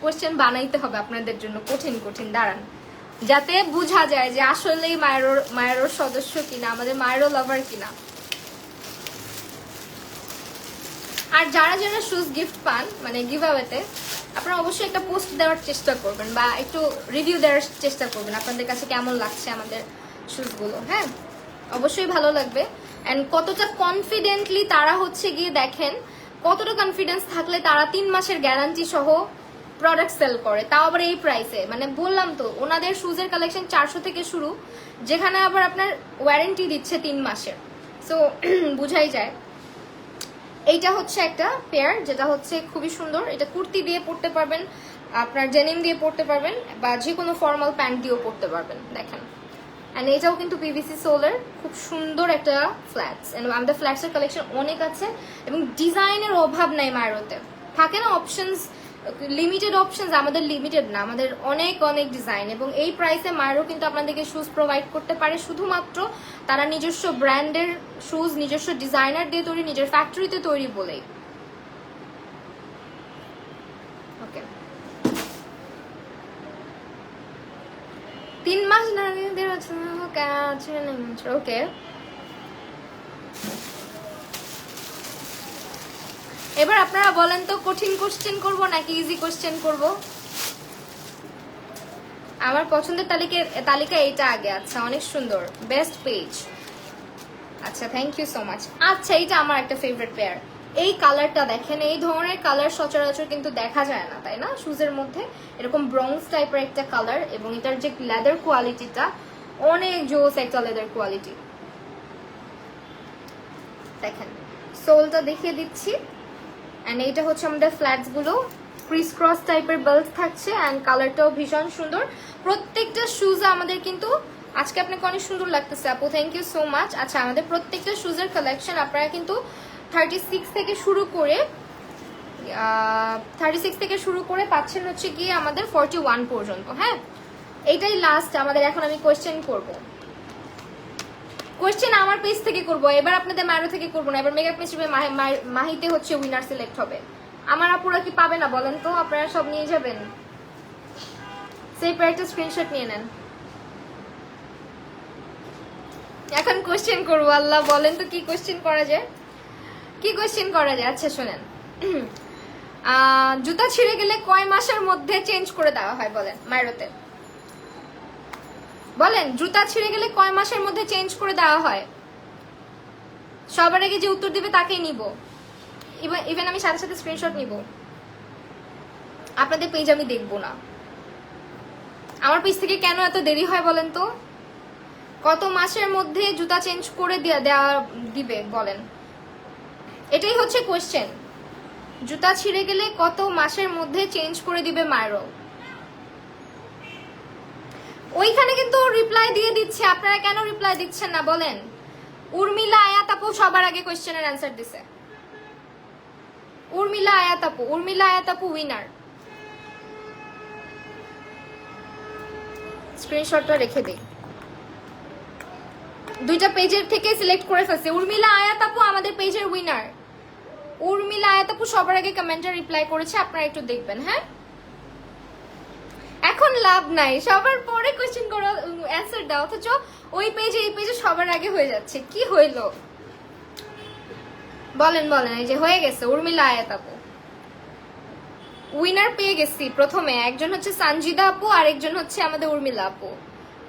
কোয়েশ্চেন বানাইতে হবে আপনাদের জন্য কঠিন কঠিন, দাঁড়ান, যাতে বোঝা যায় যে আসলেই মায়েরও সদস্য কিনা, আমাদের মায়েরও লাভার কিনা। আর যারা যারা শুজ গিফট পান মানে গিভ আওয়েতে, আপনারা অবশ্যই একটা পোস্ট দেওয়ার চেষ্টা করবেন বা একটু রিভিউ দেওয়ার চেষ্টা করবেন, আপনাদের কাছে কেমন লাগছে আমাদের শুজগুলো, হ্যাঁ অবশ্যই ভালো লাগবে। অ্যান্ড কতটা কনফিডেন্টলি তারা হচ্ছে গিয়ে দেখেন, কতটা কনফিডেন্স থাকলে তারা 3 মাসের গ্যারান্টি সহ প্রোডাক্ট সেল করে, তাও আবার এই প্রাইসে। মানে বললাম তো ওনাদের শুজের কালেকশন 400 থেকে শুরু, যেখানে আবার আপনার ওয়ারেন্টি দিচ্ছে 3 মাসের। সো বুঝাই যায়। এইটা হচ্ছে একটা পেয়ার যেটা হচ্ছে খুবই সুন্দর, এটা কুর্তি দিয়ে পরতে পারবেন, আপনার ডেনিম দিয়ে পরতে পারবেন, বা যে কোনো ফর্মাল প্যান্ট দিয়েও পরতে পারবেন। দেখেন অ্যান্ড এটাও কিন্তু পিভিসি সোলের, খুব সুন্দর একটা ফ্ল্যাটস। অ্যান্ড আমাদের ফ্ল্যাটসের কালেকশন অনেক আছে এবং ডিজাইনের অভাব নাই মায়েরোতে। থাকে না অপশনস, লিমিটেড অপশনস, আমাদের লিমিটেড না, আমাদের অনেক অনেক ডিজাইন। এবং এই প্রাইসে মায়েরও কিন্তু আপনাদেরকে শুজ প্রোভাইড করতে পারে, শুধুমাত্র তারা নিজস্ব ব্র্যান্ডের শুজ, নিজস্ব ডিজাইনার দিয়ে তৈরি, নিজের ফ্যাক্টরিতে তৈরি বলেই। ওকে 3 মাস না, ওকে। এবার আপনারা বলেন তো কঠিন কোশ্চেন করব নাকি ইজি কোশ্চেন করব? আমার পছন্দের তালিকা এইটা আগে। আচ্ছা অনেক সুন্দর, বেস্ট পেজ। আচ্ছা থ্যাংক ইউ সো মাচ। আচ্ছা এইটা আমার একটা ফেভারিট পেয়ার। এই কালারটা দেখেন, এই ধরনের কালার সচরাচর কিন্তু দেখা যায় না, তাই না? শুজের মধ্যে এরকম ব্রোঞ্জ টাইপের একটা কালার, এবং এটার যে লেদার কোয়ালিটিটা অনেক জোস একটা লেদার কোয়ালিটি। দেখেন সোলটা দেখিয়ে দিচ্ছি। অ্যান্ড এইটা হচ্ছে আমাদের ফ্ল্যাটস গুলো, ক্রিস ক্রস টাইপের বেল্ট থাকছে, অ্যান্ড কালারটাও ভীষণ সুন্দর। প্রত্যেকটা শুজ আমাদের কিন্তু আজকে আপনাকে অনেক সুন্দর লাগতেছে আপু, থ্যাংক ইউ সো মাচ। আচ্ছা আমাদের প্রত্যেকটা শুজের কালেকশন আপনারা কিন্তু 36 থেকে শুরু করে পাচ্ছেন হচ্ছে গিয়ে আমাদের 41 পর্যন্ত। হ্যাঁ এইটাই লাস্ট আমাদের। এখন আমি কোয়েশ্চেন করব, কোয়েশ্চেন আমার পেজ থেকে করব, এবার আপনাদের মায়ের থেকে করবো না। এবার মেকআপ হিসেবে মাহিতে হচ্ছে উইনার সিলেক্ট হবে। আমার আপুরা কি পাবে না বলেন তো? আপনারা সব নিয়ে যাবেন, সেই পেয়ারটা স্ক্রিনশট নিয়ে নেন। এখন কোয়েশ্চেন করবো, আল্লাহ বলেন তো কি কোয়েশ্চেন করা যায়, কি কোয়েশ্চেন করা যায়? আচ্ছা শোনেন, জুতা ছিঁড়ে গেলে কয় মাসের মধ্যে চেঞ্জ করে দেওয়া হয় বলেন মায়েরতে? বলেন জুতা ছিঁড়ে গেলে কয় মাসের মধ্যে চেঞ্জ করে দেওয়া হয়? সবার আগে যে উত্তর দিবে তাকেই নিব, ইভেন আমি সাথে সাথে স্ক্রিনশট নিব। আপনাদের পেজ আমি দেখবো না। আমার পেজ থেকে কেন এত দেরি হয় বলেন তো? কত মাসের মধ্যে জুতা চেঞ্জ করে দিবে বলেন? এটাই হচ্ছে কোয়েশ্চেন। জুতা ছিঁড়ে গেলে কত মাসের মধ্যে চেঞ্জ করে দিবে মায়েরও? ওইখানে কিন্তু রিপ্লাই দিয়ে দিচ্ছে, আপনারা কেন রিপ্লাই দিচ্ছেন না বলেন? উর্মিলা আয়াত আপু সবার আগে কোয়েশ্চেনের অ্যান্সার দিছে। উর্মিলা আয়াত আপু উইনার। স্ক্রিনশটটা রেখে দিই, দুইটা পেজের থেকে সিলেক্ট করে ফেলছে। উর্মিলা আয়াত আপু আমাদের পেজের উইনার। উর্মিলা আয়াত আপু সবার আগে কমেন্টে রিপ্লাই করেছে, আপনারা একটু দেখবেন। হ্যাঁ এখন লাভ নাই, সবার পরে কোয়েশ্চেন করো, অ্যান্সার দাও, অথচ ওই পেজে এই পেজে সবার আগে হয়ে যাচ্ছে। কি হইলো বলেন? এই যে হয়ে গেছে উর্মিলা আয়াত আপু উইনার পেয়ে গেছি। প্রথমে একজন হচ্ছে সানজিদা আপু, আর একজন হচ্ছে আমাদের উর্মিলা আপু।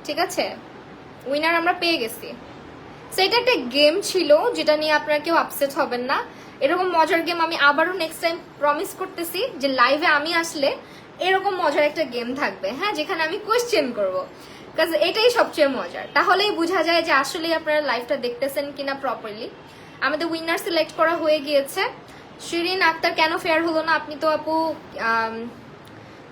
ঠিক আছে, উইনার আমরা পেয়ে গেছি। সেটা একটা গেম ছিল যেটা নিয়ে আপনারা কেউ আপসেট হবেন না। এরকম মজার গেম আমি আবারও নেক্সট টাইম প্রমিস করতেছি যে লাইভে আমি আসলে এরকম মজার একটা গেম থাকবে। হ্যাঁ যেখানে আমি কোয়েশ্চেন করবো, কারণ এটাই সবচেয়ে মজার। তাহলেই বোঝা যায় যে আসলে আপনারা লাইভটা দেখতেছেন কিনা প্রপারলি। আমাদের উইনার সিলেক্ট করা হয়ে গিয়েছে। শিরিন আক্তার কেন ফেয়ার হলো না? আপনি তো আপু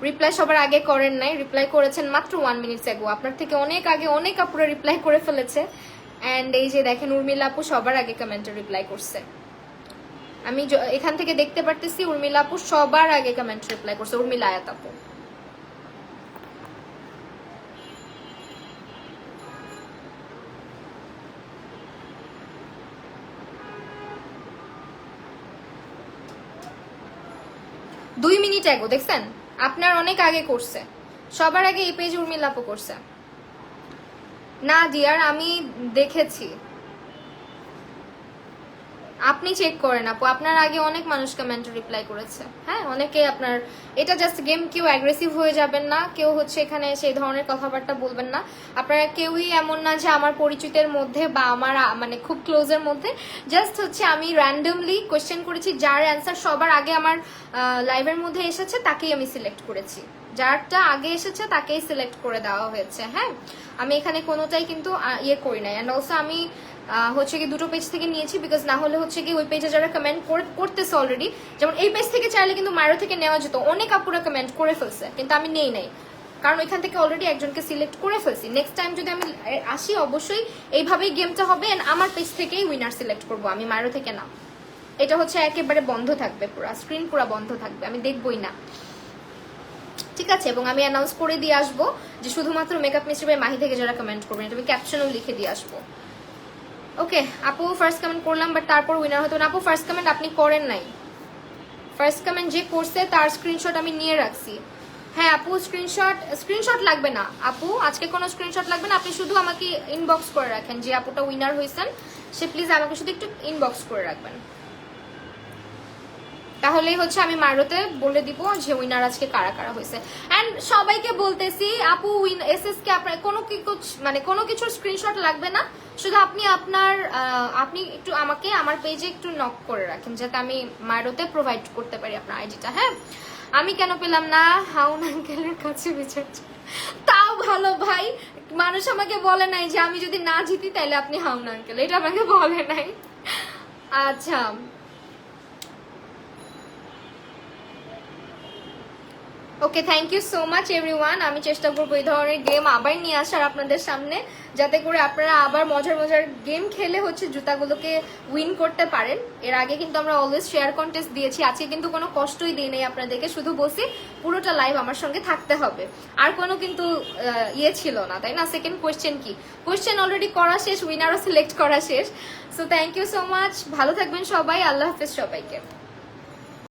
রিপ্লাই সবার আগে করেন নাই, রিপ্লাই করেছেন মাত্র 1 মিনিটস এগো। আপনার থেকে অনেক আগে অনেক আপুরা রিপ্লাই করে ফেলেছে। অ্যান্ড এই যে দেখেন উর্মিলা আপু সবার আগে কমেন্টে রিপ্লাই করছে। আমি এখান থেকে দেখতে পারতেছি উর্মিলা আপু সবার আগে কমেন্ট রিপ্লাই করছে, উর্মিলা আয়াত আপু। দুই মিনিট এগো দেখছেন, আপনার অনেক আগে করছে, সবার আগে এই পেজ উর্মিলা আপু করছে। না ডিয়ার আমি দেখেছি, আপনি চেক করেন আপু, আপনার আগে অনেক মানুষ কমেন্টে রিপ্লাই করেছে। হ্যাঁ, অনেকে আপনার, এটা জাস্ট গেম, কেউ অ্যাগ্রেসিভ হয়ে যাবেন না, কেউ হচ্ছে এখানে সেই ধরনের কথাবার্তা বলবেন না। আপনারা কেউই এমন না যে আমার পরিচিতের মধ্যে বা আমার মানে খুব ক্লোজের মধ্যে, জাস্ট হচ্ছে আমি র্যান্ডমলি কোয়েশ্চেন করেছি, যার অ্যান্সার সবার আগে আমার লাইভের মধ্যে এসেছে তাকেই আমি সিলেক্ট করেছি, যারটা আগে এসেছে তাকেই সিলেক্ট করে দেওয়া হয়েছে। হ্যাঁ, আমি এখানে কোনোটাই কিন্তু ইয়ে করি নাই। অ্যান্ড অলসো আমি হচ্ছে কি দুটো পেজ থেকে নিয়েছি, বিকজ না হলে হচ্ছে কি ওই পেজে যারা কমেন্ট করতেছে অলরেডি, যেমন এই পেজ থেকে চাইলে কিন্তু মায়রো থেকে নেওয়া যেত, অনেক আপুরা কমেন্ট করে ফেলছে, কিন্তু আমি নেই নাই, কারণ ওইখান থেকে অলরেডি একজনকে সিলেক্ট করে ফেলছি। নেক্সট টাইম যদি আমি আসি অবশ্যই এইভাবেই গেমটা হবে, এন্ড আমার পেজ থেকেই উইনার সিলেক্ট করবো, আমি মায়রো থেকে না। এটা হচ্ছে একেবারে বন্ধ থাকবে, পুরো স্ক্রিন পুরো বন্ধ থাকবে, আমি দেখবই না, ঠিক আছে? এবং আমি অ্যানাউন্স করে দিয়ে আসবো যে শুধুমাত্র মেকআপ মিস্ট্রি বাই মাহি থেকে যারা কমেন্ট করবেন, এটা আমি ক্যাপশনও লিখে দিয়ে আসবো। ওকে আপু, ফার্স্ট কমেন্ট করলাম, বাট তারপর উইনার হতো না। আপু ফার্স্ট কমেন্ট আপনি করেন নাই, ফার্স্ট কমেন্ট যে করছে তার স্ক্রিনশট আমি নিয়ে রাখছি। হ্যাঁ আপু, স্ক্রিনশট লাগবে না আপু, আজকে কোনো স্ক্রিনশট লাগবে না, আপনি শুধু আমাকে ইনবক্স করে রাখেন যে আপুটা উইনার হয়েছেন, সে প্লিজ আমাকে শুধু একটু ইনবক্স করে রাখবেন, তাহলেই হচ্ছে আমি মারোতে বলে দিব যে উইনার আজকে কারা কারা হয়েছে। এন্ড সবাইকে বলতেছি আপু এসএস কে আপনার কোনো কিছুর স্ক্রিনশট লাগবে না, শুধু আপনি একটু আমাকে আমার পেজে একটু নক করে রাখেন, যাতে আমি মারোতে প্রোভাইড করতে পারি আপনার আইডিটা। হ্যাঁ, আমি কেন পেলাম না? হাউন আঙ্কেলের কাছে বিচার, তাও ভালো ভাই, মানুষ আমাকে বলে নাই যে আমি যদি না জিতি তাহলে আপনি হাউন আঙ্কেল, এটা আমাকে বলে নাই। আচ্ছা, okay, thank you so much everyone. আমি চেষ্টা করবো এই ধরনের গেম আবার নিয়ে আসার আপনাদের সামনে, যাতে করে আপনারা আবার মজার মজার গেম খেলে হচ্ছে জুতাগুলোকে উইন করতে পারেন। এর আগে কিন্তু আমরা অলওয়েজ শেয়ার কন্টেস্ট দিয়েছি, আজকে কিন্তু কোনো কষ্টই দিই নেই আপনাদেরকে, শুধু বসে পুরোটা লাইভ আমার সঙ্গে থাকতে হবে, আর কোনো কিন্তু ইয়ে ছিল না, তাই না? সেকেন্ড কোয়েশ্চেন কি? কোয়েশ্চেন অলরেডি করা শেষ, উইনারও সিলেক্ট করা শেষ। So thank you so much, ভালো থাকবেন সবাই, আল্লাহ হাফেজ সবাইকে।